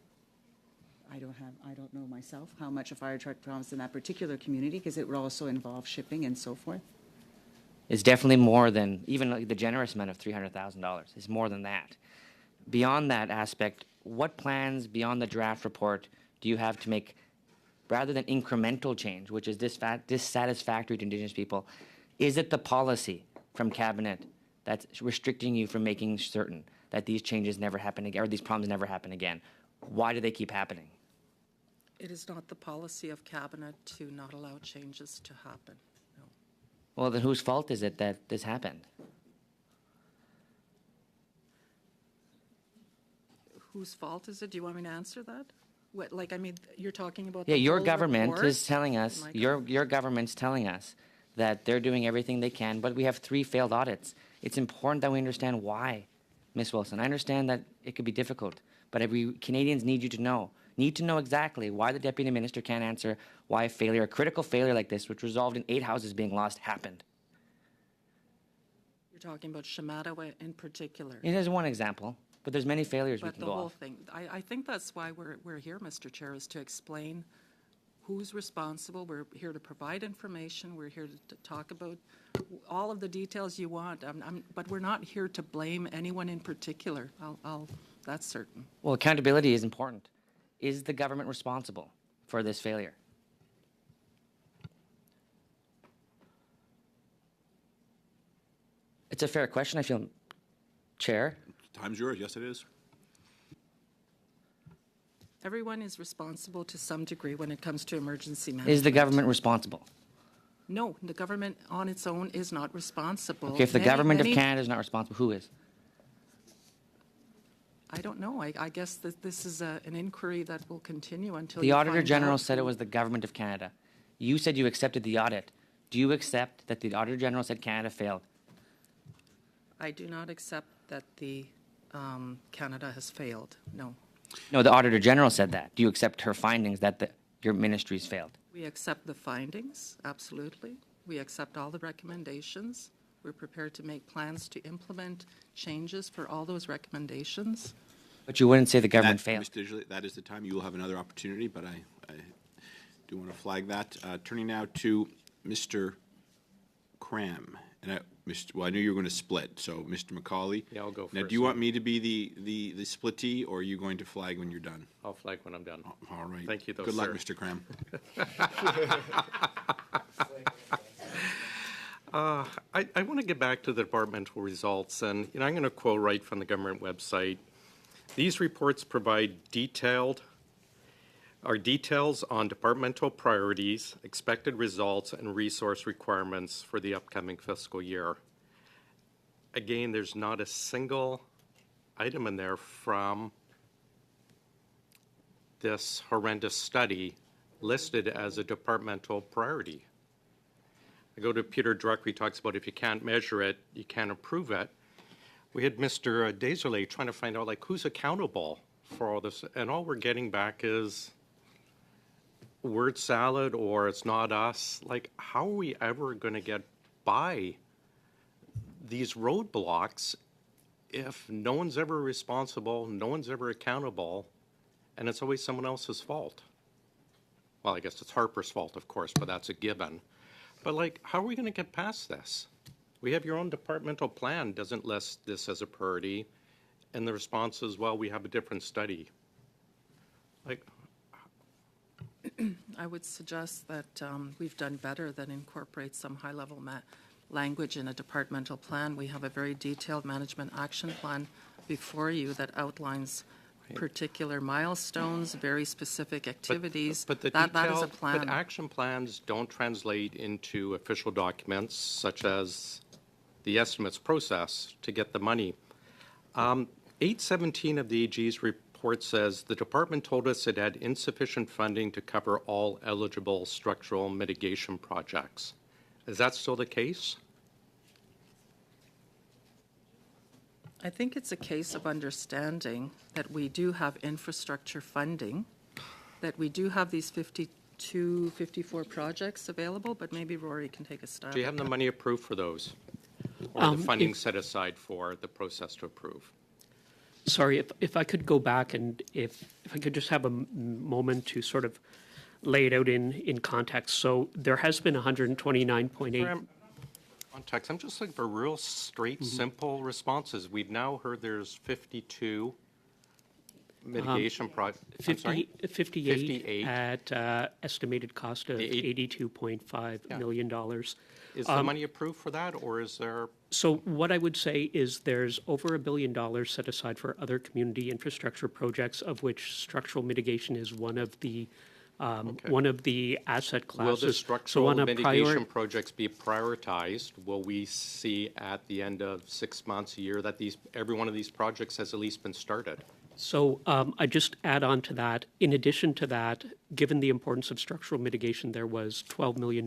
I don't know myself how much a fire truck costs in that particular community, because it would also involve shipping and so forth. It's definitely more than even like the generous amount of $300,000. It's more than that. Beyond that aspect, what plans beyond the draft report do you have to make, rather than incremental change, which is dissatisfactory to Indigenous people? Is it the policy from Cabinet that's restricting you from making certain that these changes never happen again, or these problems never happen again? Why do they keep happening? It is not the policy of Cabinet to not allow changes to happen. No. Well, then whose fault is it that this happened? Whose fault is it? Do you want me to answer that? What, like, I mean, you're talking about Yeah, the your whole government report? is telling us, My your government's telling us that they're doing everything they can, but we have 3 failed audits. It's important that we understand why, Ms. Wilson. I understand that it could be difficult, but Canadians need to know exactly why the Deputy Minister can't answer why a critical failure like this, which resulted in 8 houses being lost, happened. You're talking about Shamattawa in particular. It is one example, but there's many failures we But can the go whole off. thing, I think that's why we're here, Mr. Chair, is to explain who's responsible. We're here to provide information. We're here to talk about all of the details you want. But we're not here to blame anyone in particular. That's certain. Well, accountability is important. Is the government responsible for this failure? It's a fair question, I feel, Chair. Time's yours. Yes, it is. Everyone is responsible to some degree when it comes to emergency management. Is the government responsible? No, the government on its own is not responsible. Okay, if the Many- government of many- Canada is not responsible, who is? I don't know. I guess that this is an inquiry that will continue until The you Auditor find General out said it who- was the government of Canada. You said you accepted the audit. Do you accept that the Auditor General said Canada failed? I do not accept that the Canada has failed. No. No, the Auditor General said that. Do you accept her findings that your ministries failed? We accept the findings, absolutely. We accept all the recommendations. We're prepared to make plans to implement changes for all those recommendations. But you wouldn't say the government failed. Mr. Digely, that is the time. You will have another opportunity, but I do want to flag that. Turning now to Mr. Cram. And I knew you were going to split, so Mr. McCauley. Yeah, I'll go Now, first. do you want me to be the splittee, or are you going to flag when you're done? I'll flag when I'm done. All right. Thank you, though, Good luck, sir. Mr. Cram. I want to get back to the departmental results, and I'm going to quote right from the government website. These reports provide details on departmental priorities, expected results, and resource requirements for the upcoming fiscal year. Again, there's not a single item in there from this horrendous study listed as a departmental priority. I go to Peter Drucker, he talks about if you can't measure it, you can't approve it. We had Mr. Desilets trying to find out, like, who's accountable for all this, and all we're getting back is word salad or it's not us. Like, how are we ever going to get by these roadblocks if no one's ever responsible, no one's ever accountable, and it's always someone else's fault? Well, I guess it's Harper's fault, of course, but that's a given. But, like, how are we going to get past this? We have your own departmental plan doesn't list this as a priority, and the response is, well, we have a different study. Like, I would suggest that we've done better than incorporate some high-level language in a departmental plan. We have a very detailed management action plan before you that outlines particular milestones, very specific activities. But the that is a detailed, plan. but action plans don't translate into official documents such as the estimates process to get the money. 817 of the AG's report says the department told us it had insufficient funding to cover all eligible structural mitigation projects. Is that still the case? I think it's a case of understanding that we do have infrastructure funding, that we do have these 52, 54 projects available, but maybe Rory can take a stab. Do you have at the that. money approved for those? Or the funding set aside for the process to approve? Sorry, if I could go back and if I could just have a moment to sort of lay it out in context. So there has been 129.8. Context. I'm just looking for real straight, simple responses. We've now heard there's 52 mitigation I'm sorry? 58 at estimated cost of $82.5 million. Is the money approved for that, or is there? So what I would say is there's over $1 billion set aside for other community infrastructure projects, of which structural mitigation is one of the asset classes. Will the structural mitigation projects be prioritized? Will we see at the end of 6 months, a year, that every one of these projects has at least been started? So I just add on to that. In addition to that, given the importance of structural mitigation, there was $12 million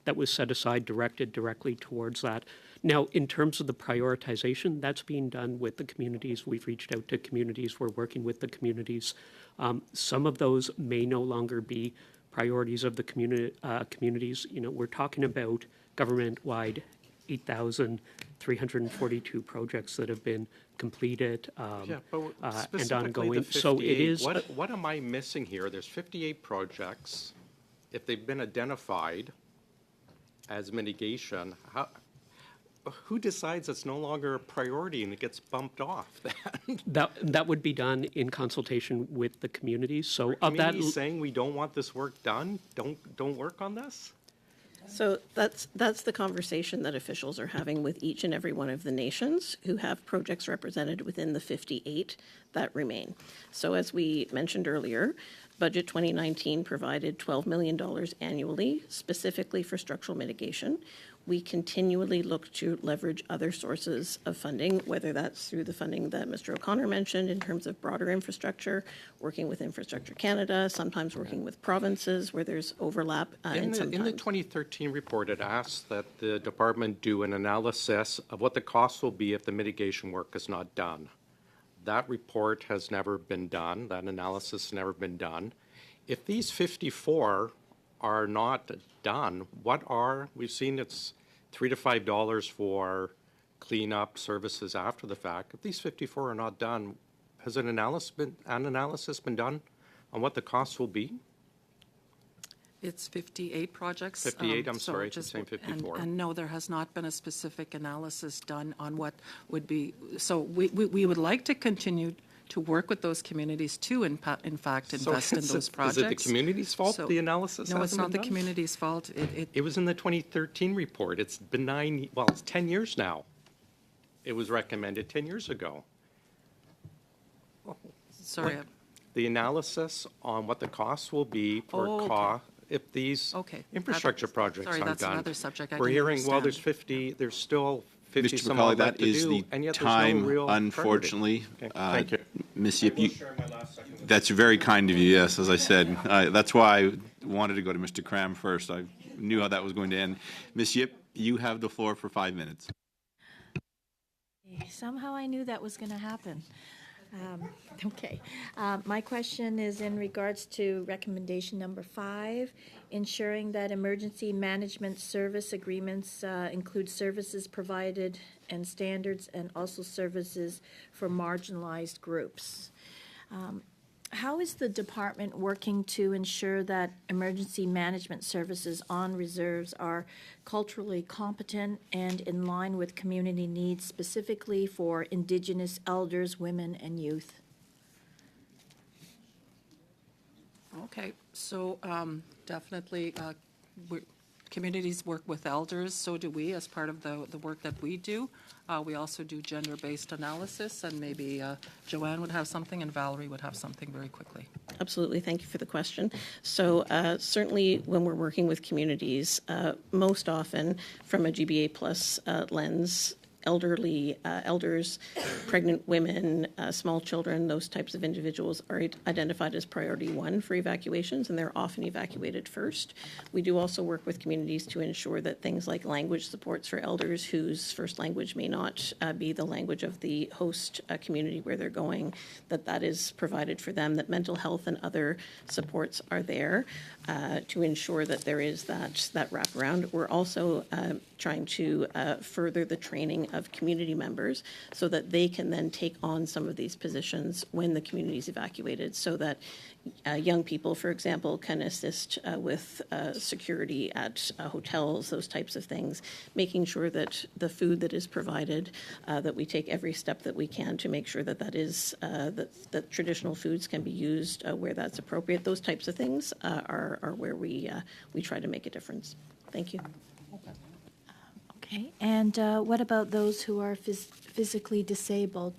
that was set aside directed directly towards that. Now, in terms of the prioritization, that's being done with the communities. We've reached out to communities. We're working with the communities. Some of those may no longer be priorities of the communities. You know, we're talking about government-wide 8,342 projects that have been completed and ongoing. So it is. What am I missing here? There's 58 projects. If they've been identified as mitigation, who decides it's no longer a priority and it gets bumped off? That would be done in consultation with the communities. So of that, saying we don't want this work done, don't work on this. So that's the conversation that officials are having with each and every one of the nations who have projects represented within the 58 that remain. So as we mentioned earlier, Budget 2019 provided $12 million annually, specifically for structural mitigation. We continually look to leverage other sources of funding, whether that's through the funding that Mr. O'Connor mentioned in terms of broader infrastructure, working with Infrastructure Canada, sometimes working with provinces where there's overlap. In the 2013 report, it asked that the department do an analysis of what the costs will be if the mitigation work is not done. That report has never been done. That analysis has never been done. If these 54 are not done, we've seen it's $3 to $5 for cleanup services after the fact. If these 54 are not done, has an analysis been done on what the costs will be? It's 58 projects. 58, I'm sorry, I'm saying 54. And no, there has not been a specific analysis done on what would be. So we would like to continue to work with those communities to, in fact, invest in those projects. Is it the community's fault, the analysis? No, it's not the community's fault. It was in the 2013 report. It's been it's 10 years now. It was recommended 10 years ago. Sorry. The analysis on what the costs will be for if these infrastructure projects aren't done. That's another subject. We're hearing, well, there's still 50 Mr. some McCauley, odd left that is to the do, and yet time, there's no real unfortunately. Thank you. Ms. Yip, that's very kind of you, yes, as I said. That's why I wanted to go to Mr. Cram first. I knew how that was going to end. Ms. Yip, you have the floor for 5 minutes. Somehow I knew that was going to happen. Okay. My question is in regards to recommendation number 5, ensuring that emergency management service agreements include services provided and standards and also services for marginalized groups. How is the department working to ensure that emergency management services on reserves are culturally competent and in line with community needs, specifically for Indigenous elders, women, and youth? Okay, so definitely communities work with elders, so do we as part of the work that we do. We also do gender-based analysis, and maybe Joanne would have something and Valerie would have something very quickly. Absolutely. Thank you for the question. So certainly when we're working with communities, most often from a GBA plus lens, elders, pregnant women, small children, those types of individuals are identified as priority 1 for evacuations, and they're often evacuated first. We do also work with communities to ensure that things like language supports for elders whose first language may not be the language of the host community where they're going, that is provided for them, that mental health and other supports are there to ensure that there is that wraparound. We're also trying to further the training of community members so that they can then take on some of these positions when the community is evacuated, so that young people, for example, can assist with security at hotels, those types of things, making sure that the food that is provided, that we take every step that we can to make sure that that traditional foods can be used where that's appropriate. Those types of things are where we try to make a difference. Thank you. Okay, and what about those who are physically disabled?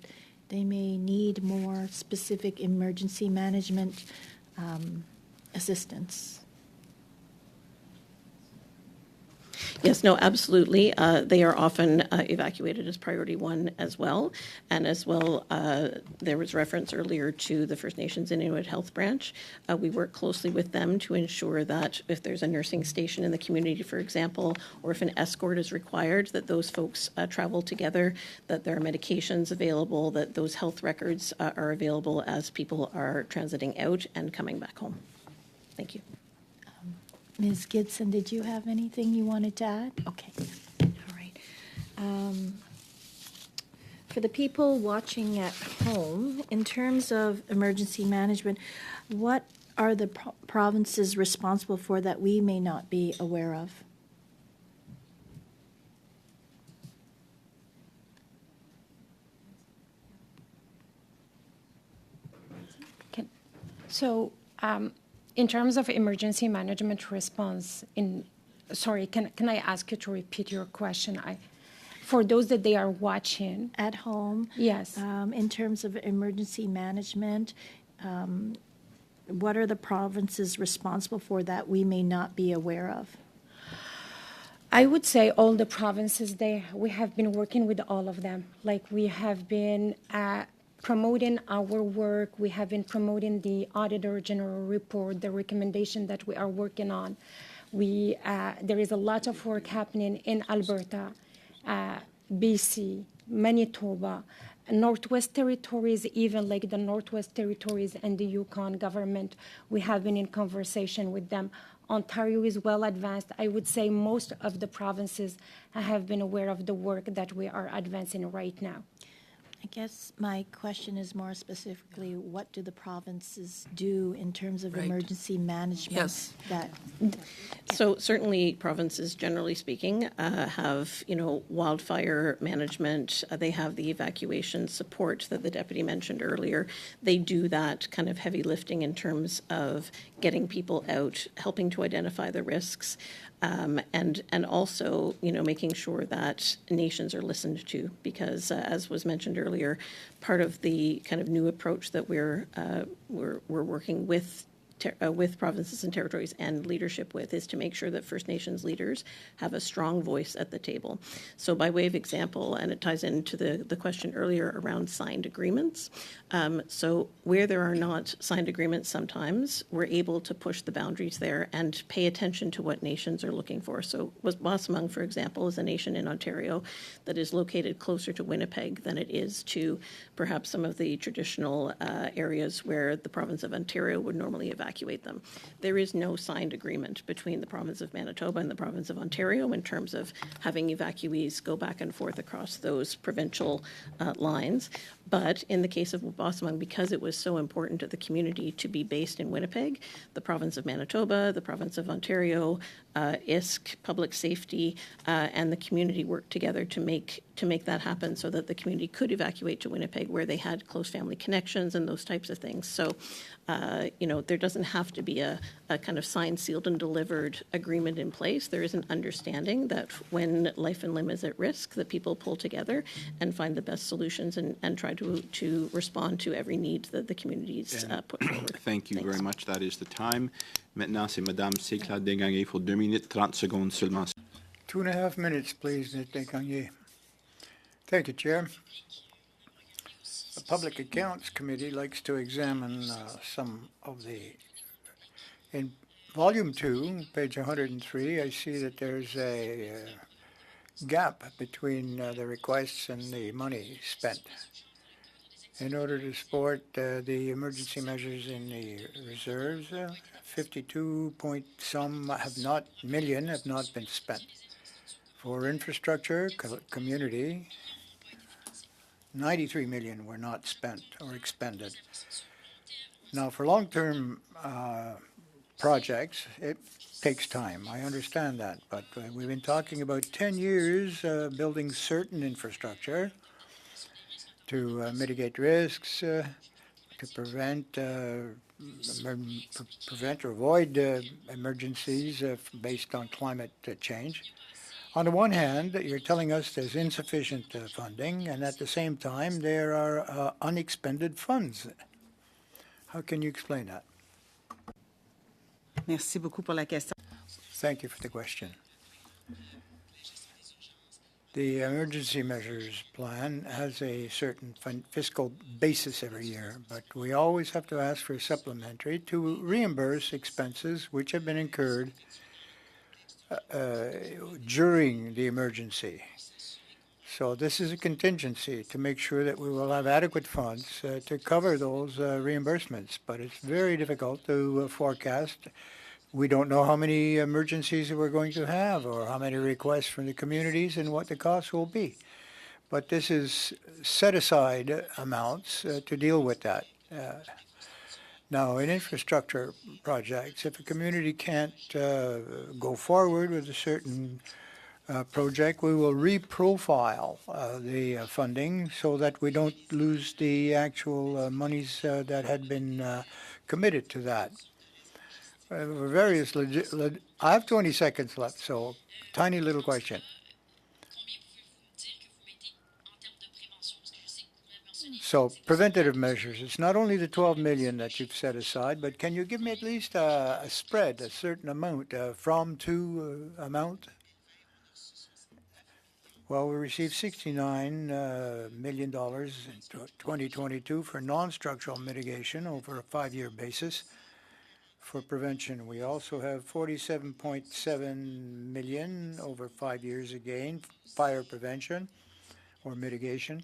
They may need more specific emergency management assistance. Yes, no, absolutely. They are often evacuated as priority one as well. And as well, there was reference earlier to the First Nations Inuit Health Branch. We work closely with them to ensure that if there's a nursing station in the community, for example, or if an escort is required, that those folks travel together, that there are medications available, that those health records are available as people are transiting out and coming back home. Thank you. Ms. Gibson, did you have anything you wanted to add? Okay, all right. For the people watching at home, in terms of emergency management, what are the provinces responsible for that we may not be aware of? So, in terms of emergency management response, sorry, can I ask you to repeat your question? For those that they are watching at home, yes. In terms of emergency management, what are the provinces responsible for that we may not be aware of? I would say all the provinces. We have been working with all of them. Like we have been promoting our work. We have been promoting the Auditor General report, the recommendation that we are working on. There is a lot of work happening in Alberta, BC, Manitoba, Northwest Territories, even like the Northwest Territories and the Yukon government. We have been in conversation with them. Ontario is well advanced. I would say most of the provinces have been aware of the work that we are advancing right now. I guess my question is more specifically, what do the provinces do in terms of emergency management? Yes. Yeah. So certainly provinces, generally speaking, have, wildfire management. They have the evacuation support that the deputy mentioned earlier. They do that kind of heavy lifting in terms of getting people out, helping to identify the risks. And also, making sure that nations are listened to, because as was mentioned earlier, part of the kind of new approach that we're working with provinces and territories and leadership with is to make sure that First Nations leaders have a strong voice at the table. So by way of example, and it ties into the question earlier around signed agreements, so where there are not signed agreements sometimes, we're able to push the boundaries there and pay attention to what nations are looking for. So Wasimung, for example, is a nation in Ontario that is located closer to Winnipeg than it is to perhaps some of the traditional areas where the province of Ontario would normally evacuate them. There is no signed agreement between the province of Manitoba and the province of Ontario in terms of having evacuees go back and forth across those provincial lines. But in the case of Wasimung, because it was so important to the community to be based in Winnipeg, the province of Manitoba, the province of Ontario, ISK, public safety, and the community worked together to make that happen so that the community could evacuate to Winnipeg where they had close family connections and those types of things. So, there doesn't have to be a kind of signed, sealed, and delivered agreement in place. There is an understanding that when life and limb is at risk, that people pull together and find the best solutions and try to respond to every need that the communities put forward. Thank you very much. That is the time. Maintenant, c'est Madame Sécla Desgagnés pour 2 minutes 30 secondes seulement. 2.5 minutes, please, Ms. Desgagnés. Thank you, Chair. The Public Accounts Committee likes to examine some of in Volume 2, page 103, I see that there's a gap between the requests and the money spent. In order to support the emergency measures in the reserves, 52 point some million have not been spent. For infrastructure, community, 93 million were not spent or expended. Now, for long-term projects, it takes time. I understand that, but we've been talking about 10 years building certain infrastructure to mitigate risks, to prevent or avoid emergencies based on climate change. On the one hand, you're telling us there's insufficient funding, and at the same time, there are unexpended funds. How can you explain that? Merci beaucoup pour la question. Thank you for the question. The emergency measures plan has a certain fiscal basis every year, but we always have to ask for supplementary to reimburse expenses which have been incurred during the emergency. So this is a contingency to make sure that we will have adequate funds to cover those reimbursements, but it's very difficult to forecast. We don't know how many emergencies we're going to have or how many requests from the communities and what the costs will be. But this is set aside amounts to deal with that. Now, in infrastructure projects, if a community can't go forward with a certain project, we will reprofile the funding so that we don't lose the actual monies that had been committed to that. Various I have 20 seconds left, so tiny little question. So preventative measures, it's not only the 12 million that you've set aside, but can you give me at least a spread, a certain amount, from to amount? Well, we received $69 million in 2022 for non-structural mitigation over a 5-year basis. For prevention, we also have 47.7 million over 5 years again, fire prevention or mitigation.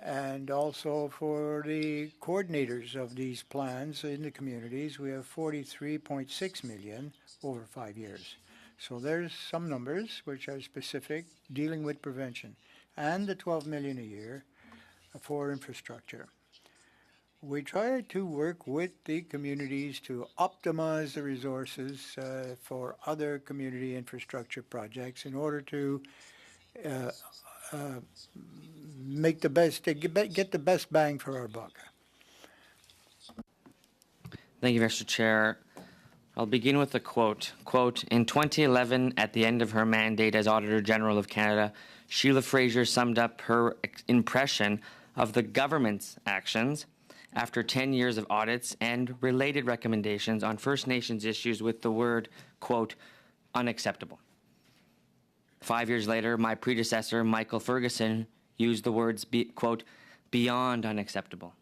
And also for the coordinators of these plans in the communities, we have 43.6 million over 5 years. So there's some numbers which are specific dealing with prevention and the 12 million a year for infrastructure. We try to work with the communities to optimize the resources for other community infrastructure projects in order to make the best, get the best bang for our buck. Thank you, Mr. Chair. I'll begin with a quote. Quote, in 2011, at the end of her mandate as Auditor General of Canada, Sheila Fraser summed up her impression of the government's actions after 10 years of audits and related recommendations on First Nations issues with the word, quote, unacceptable. 5 years later, my predecessor, Michael Ferguson, used the words, quote, beyond unacceptable.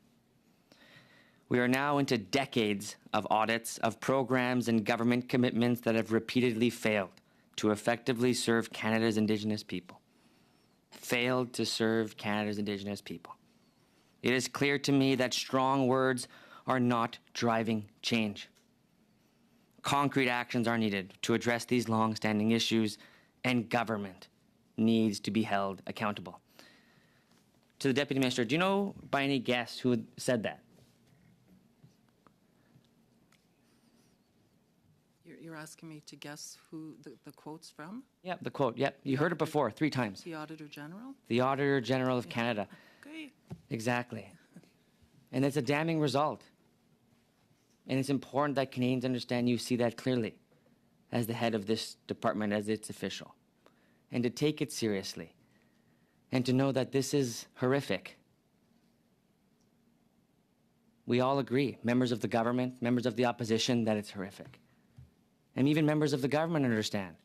We are now into decades of audits of programs and government commitments that have repeatedly failed to effectively serve Canada's Indigenous people. Failed to serve Canada's Indigenous people. It is clear to me that strong words are not driving change. Concrete actions are needed to address these long-standing issues, and government needs to be held accountable. To the Deputy Minister, do you know by any guess who said that? You're asking me to guess who the quote's from? Yep, the quote. Yep, you heard it before 3 times. The Auditor General? The Auditor General of Canada. Okay. Exactly. And it's a damning result. And it's important that Canadians understand you see that clearly as the head of this department, as its official, and to take it seriously, and to know that this is horrific. We all agree, members of the government, members of the opposition, that it's horrific. And even members of the government understand.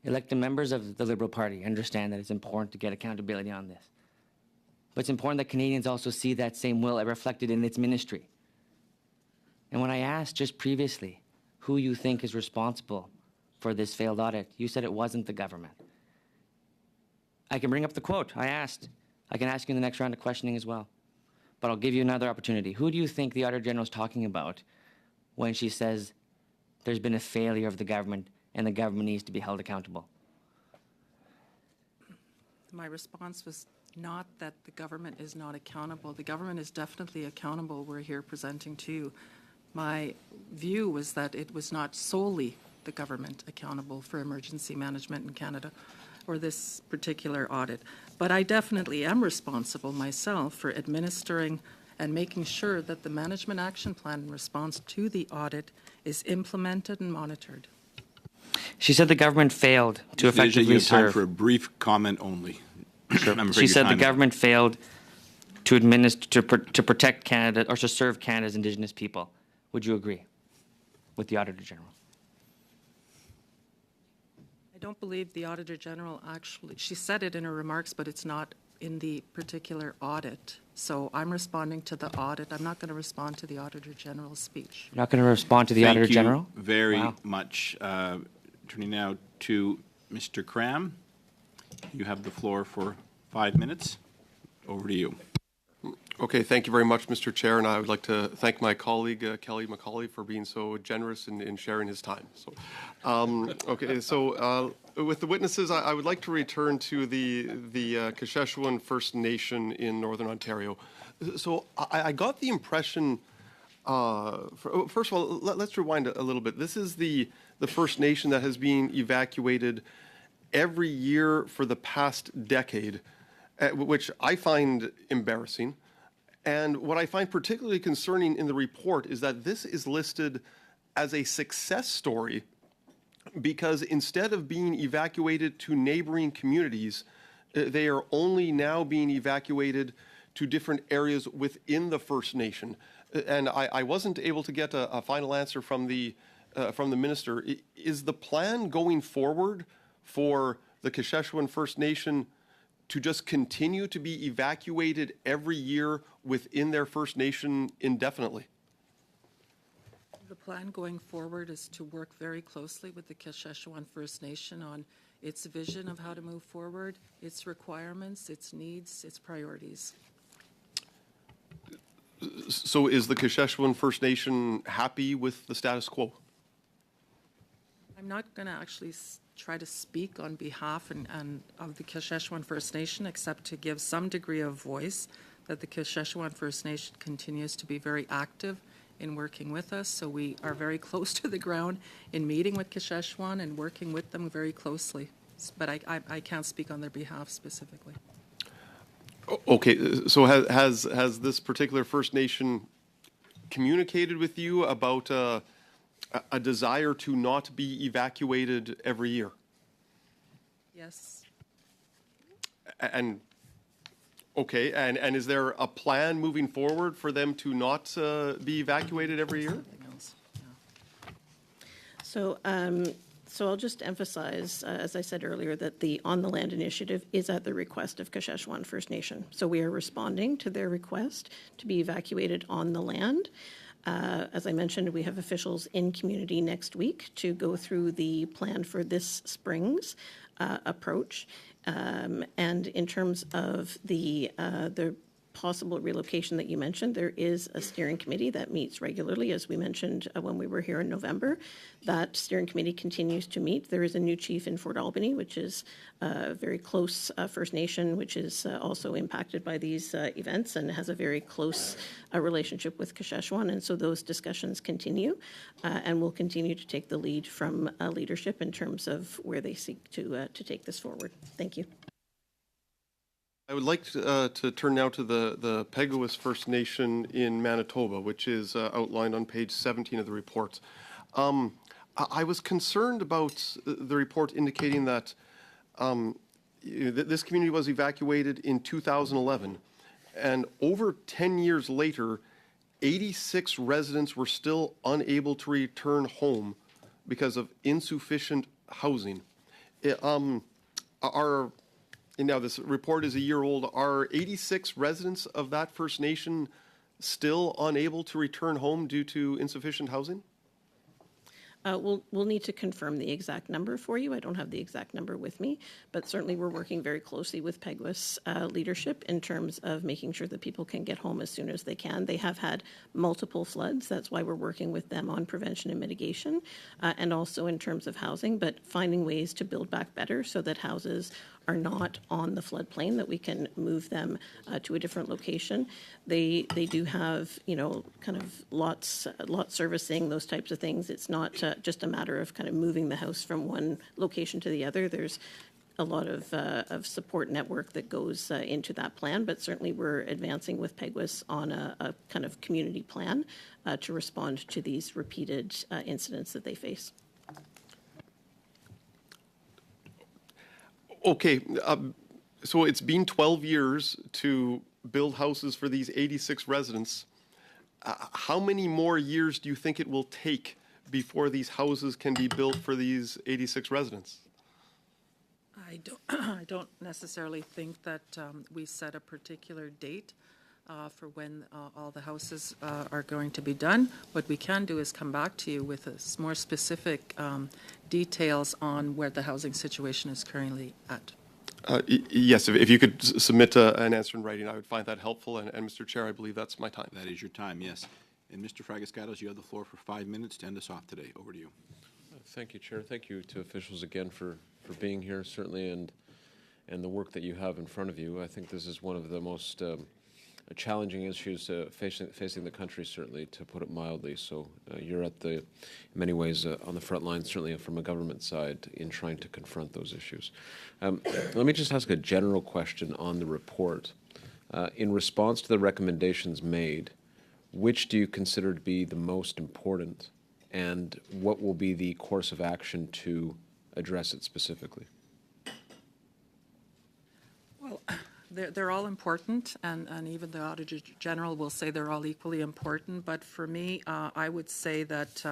Elected members of the Liberal Party understand that it's important to get accountability on this. But it's important that Canadians also see that same will reflected in its ministry. And when I asked just previously who you think is responsible for this failed audit, you said it wasn't the government. I can bring up the quote. I asked. I can ask you in the next round of questioning as well. But I'll give you another opportunity. Who do you think the Auditor General is talking about when she says there's been a failure of the government and the government needs to be held accountable? My response was not that the government is not accountable. The government is definitely accountable. We're here presenting to you. My view was that it was not solely the government accountable for emergency management in Canada or this particular audit. But I definitely am responsible myself for administering and making sure that the management action plan in response to the audit is implemented and monitored. She said the government failed to Ms. Leger, effectively you have time serve. for a brief comment only. She said the government failed to administer, to protect Canada, or to serve Canada's Indigenous people. Would you agree with the Auditor General? I don't believe the Auditor General actually, she said it in her remarks, but it's not in the particular audit. So I'm responding to the audit. I'm not going to respond to the Auditor General's speech. You're not going to respond to the Auditor General? Thank you very Wow. much. Turning now to Mr. Cram. You have the floor for 5 minutes. Over to you. Okay, thank you very much, Mr. Chair, and I would like to thank my colleague, Kelly McCauley, for being so generous in sharing his time. So, with the witnesses, I would like to return to the Kashechewan First Nation in Northern Ontario. So I got the impression, first of all, let's rewind a little bit. This is the First Nation that has been evacuated every year for the past decade, which I find embarrassing. And what I find particularly concerning in the report is that this is listed as a success story because instead of being evacuated to neighboring communities, they are only now being evacuated to different areas within the First Nation. And I wasn't able to get a final answer from the minister. Is the plan going forward for the Kashechewan First Nation to just continue to be evacuated every year within their First Nation indefinitely? The plan going forward is to work very closely with the Kashechewan First Nation on its vision of how to move forward, its requirements, its needs, its priorities. So is the Kashechewan First Nation happy with the status quo? I'm not going to actually try to speak on behalf and of the Kashechewan First Nation, except to give some degree of voice that the Kashechewan First Nation continues to be very active in working with us. So we are very close to the ground in meeting with Kashechewan and working with them very closely. But I can't speak on their behalf specifically. Okay, so has this particular First Nation communicated with you about a desire to not be evacuated every year? Yes. And okay, and is there a plan moving forward for them to not be evacuated every year? So I'll just emphasize, as I said earlier, that the On the Land initiative is at the request of Kashechewan First Nation. So we are responding to their request to be evacuated on the land. As I mentioned, we have officials in community next week to go through the plan for this spring's approach. And in terms of the possible relocation that you mentioned, there is a steering committee that meets regularly, as we mentioned when we were here in November. That steering committee continues to meet. There is a new chief in Fort Albany, which is a very close First Nation, which is also impacted by these events and has a very close relationship with Kashechewan. And so those discussions continue and will continue to take the lead from leadership in terms of where they seek to take this forward. Thank you. I would like to turn now to the Peguis First Nation in Manitoba, which is outlined on page 17 of the report. I was concerned about the report indicating that this community was evacuated in 2011, and over 10 years later, 86 residents were still unable to return home because of insufficient housing. Now, this report is a year old. Are 86 residents of that First Nation still unable to return home due to insufficient housing? We'll need to confirm the exact number for you. I don't have the exact number with me, but certainly we're working very closely with Peguis leadership in terms of making sure that people can get home as soon as they can. They have had multiple floods. That's why we're working with them on prevention and mitigation, and also in terms of housing, but finding ways to build back better so that houses are not on the floodplain, that we can move them to a different location. They do have, kind of lot servicing, those types of things. It's not just a matter of kind of moving the house from one location to the other. There's a lot of support network that goes into that plan, but certainly we're advancing with PEGWIS on a kind of community plan to respond to these repeated incidents that they face. Okay, so it's been 12 years to build houses for these 86 residents. How many more years do you think it will take before these houses can be built for these 86 residents? I don't necessarily think that we set a particular date for when all the houses are going to be done. What we can do is come back to you with more specific details on where the housing situation is currently at. Yes, if you could submit an answer in writing, I would find that helpful. And Mr. Chair, I believe that's my time. That is your time, yes. And Mr. Fragascatos, you have the floor for 5 minutes to end us off today. Over to you. Thank you, Chair. Thank you to officials again for being here, certainly, and the work that you have in front of you. I think this is one of the most challenging issues facing the country, certainly, to put it mildly. So you're in many ways, on the front line, certainly from a government side, in trying to confront those issues. Let me just ask a general question on the report. In response to the recommendations made, which do you consider to be the most important, and what will be the course of action to address it specifically? Well, they're all important, and even the Auditor General will say they're all equally important. But for me, I would say that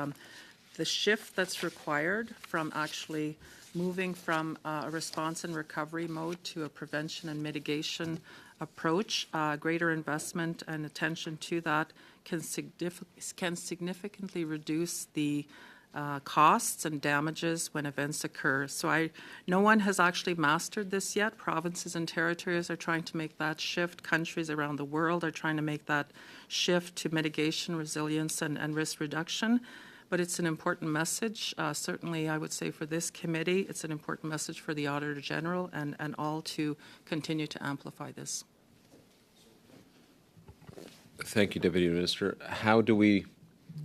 the shift that's required from actually moving from a response and recovery mode to a prevention and mitigation approach, greater investment and attention to that can significantly reduce the costs and damages when events occur. So no one has actually mastered this yet. Provinces and territories are trying to make that shift. Countries around the world are trying to make that shift to mitigation, resilience, and risk reduction. But it's an important message. Certainly, I would say for this committee, it's an important message for the Auditor General and all to continue to amplify this. Thank you, Deputy Minister. How do we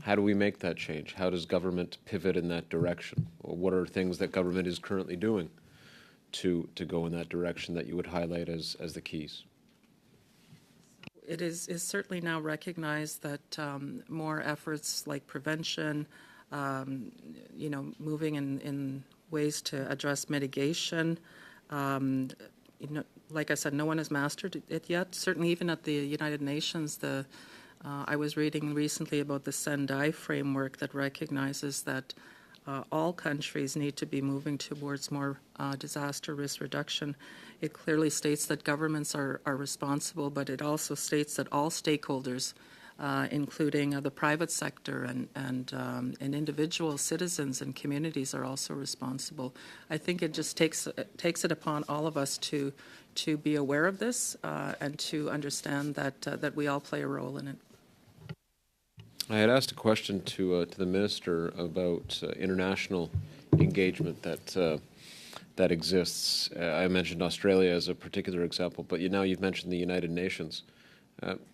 make that change? How does government pivot in that direction? What are things that government is currently doing to go in that direction that you would highlight as the keys? It is certainly now recognized that more efforts like prevention, moving in ways to address mitigation. Like I said, no one has mastered it yet. Certainly, even at the United Nations, I was reading recently about the Sendai framework that recognizes that all countries need to be moving towards more disaster risk reduction. It clearly states that governments are responsible, but it also states that all stakeholders, including the private sector and individual citizens and communities, are also responsible. I think it just takes it upon all of us to be aware of this and to understand that we all play a role in it. I had asked a question to the Minister about international engagement that exists. I mentioned Australia as a particular example, but now you've mentioned the United Nations.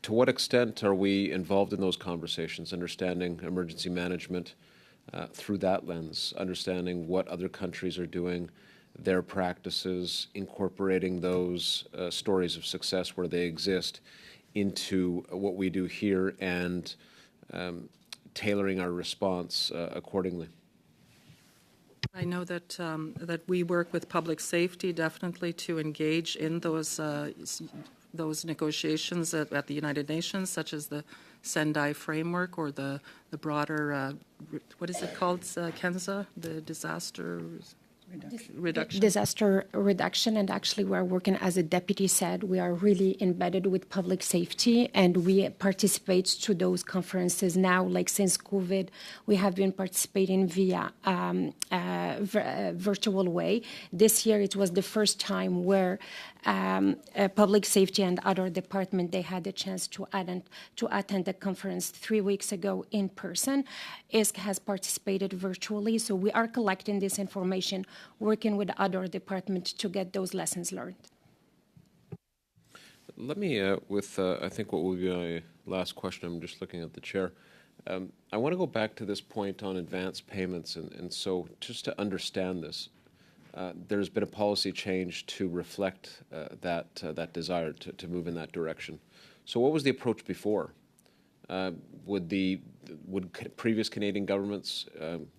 To what extent are we involved in those conversations, understanding emergency management through that lens, understanding what other countries are doing, their practices, incorporating those stories of success where they exist into what we do here, and tailoring our response accordingly? I know that we work with public safety definitely to engage in those negotiations at the United Nations, such as the Sendai framework or the broader what is it called, Kenza, the disaster reduction. Disaster reduction, and actually we are working, as a deputy said, we are really embedded with public safety, and we participate to those conferences now. Like since COVID, we have been participating via virtual way. This year it was the first time where public safety and other department, they had a chance to attend the conference 3 weeks ago in person. ISC has participated virtually, so we are collecting this information, working with other departments to get those lessons learned. Let me, I think what will be my last question, I'm just looking at the chair. I want to go back to this point on advance payments, and so just to understand this, there's been a policy change to reflect that desire to move in that direction. So what was the approach before? Would previous Canadian governments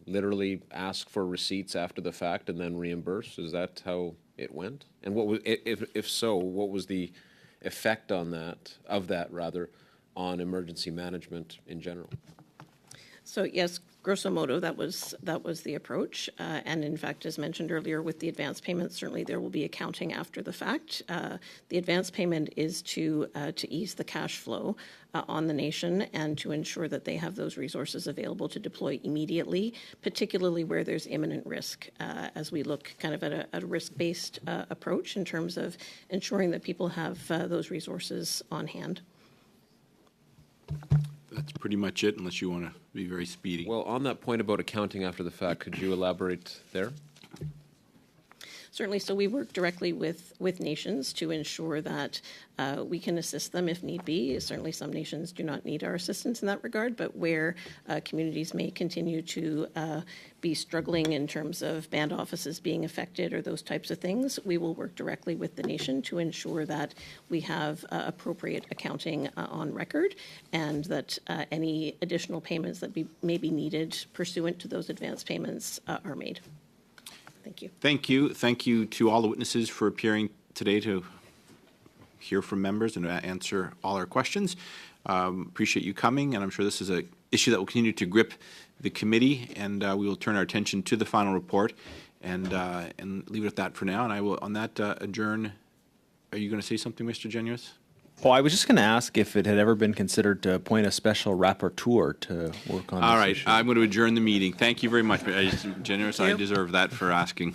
literally ask for receipts after the fact and then reimburse? Is that how it went? And what was, if so, what was the effect on that on emergency management in general? So yes, grosso modo, that was the approach. And in fact, as mentioned earlier, with the advance payments, certainly there will be accounting after the fact. The advance payment is to ease the cash flow on the nation and to ensure that they have those resources available to deploy immediately, particularly where there's imminent risk, as we look kind of at a risk-based approach in terms of ensuring that people have those resources on hand. That's pretty much it, unless you want to be very speedy. Well, on that point about accounting after the fact, could you elaborate there? Certainly. So we work directly with nations to ensure that we can assist them if need be. Certainly some nations do not need our assistance in that regard, but where communities may continue to be struggling in terms of band offices being affected or those types of things, we will work directly with the nation to ensure that we have appropriate accounting on record and that any additional payments that may be needed pursuant to those advance payments are made. Thank you. Thank you. Thank you to all the witnesses for appearing today to hear from members and answer all our questions. Appreciate you coming, and I'm sure this is an issue that will continue to grip the committee, and we will turn our attention to the final report and leave it at that for now. And I will, on that, adjourn. Are you going to say something, Mr. Genuous? Oh, I was just going to ask if it had ever been considered to appoint a special rapporteur to work on all this right, issue. I'm going to adjourn the meeting. Thank you very much. Generous, I deserve that for asking.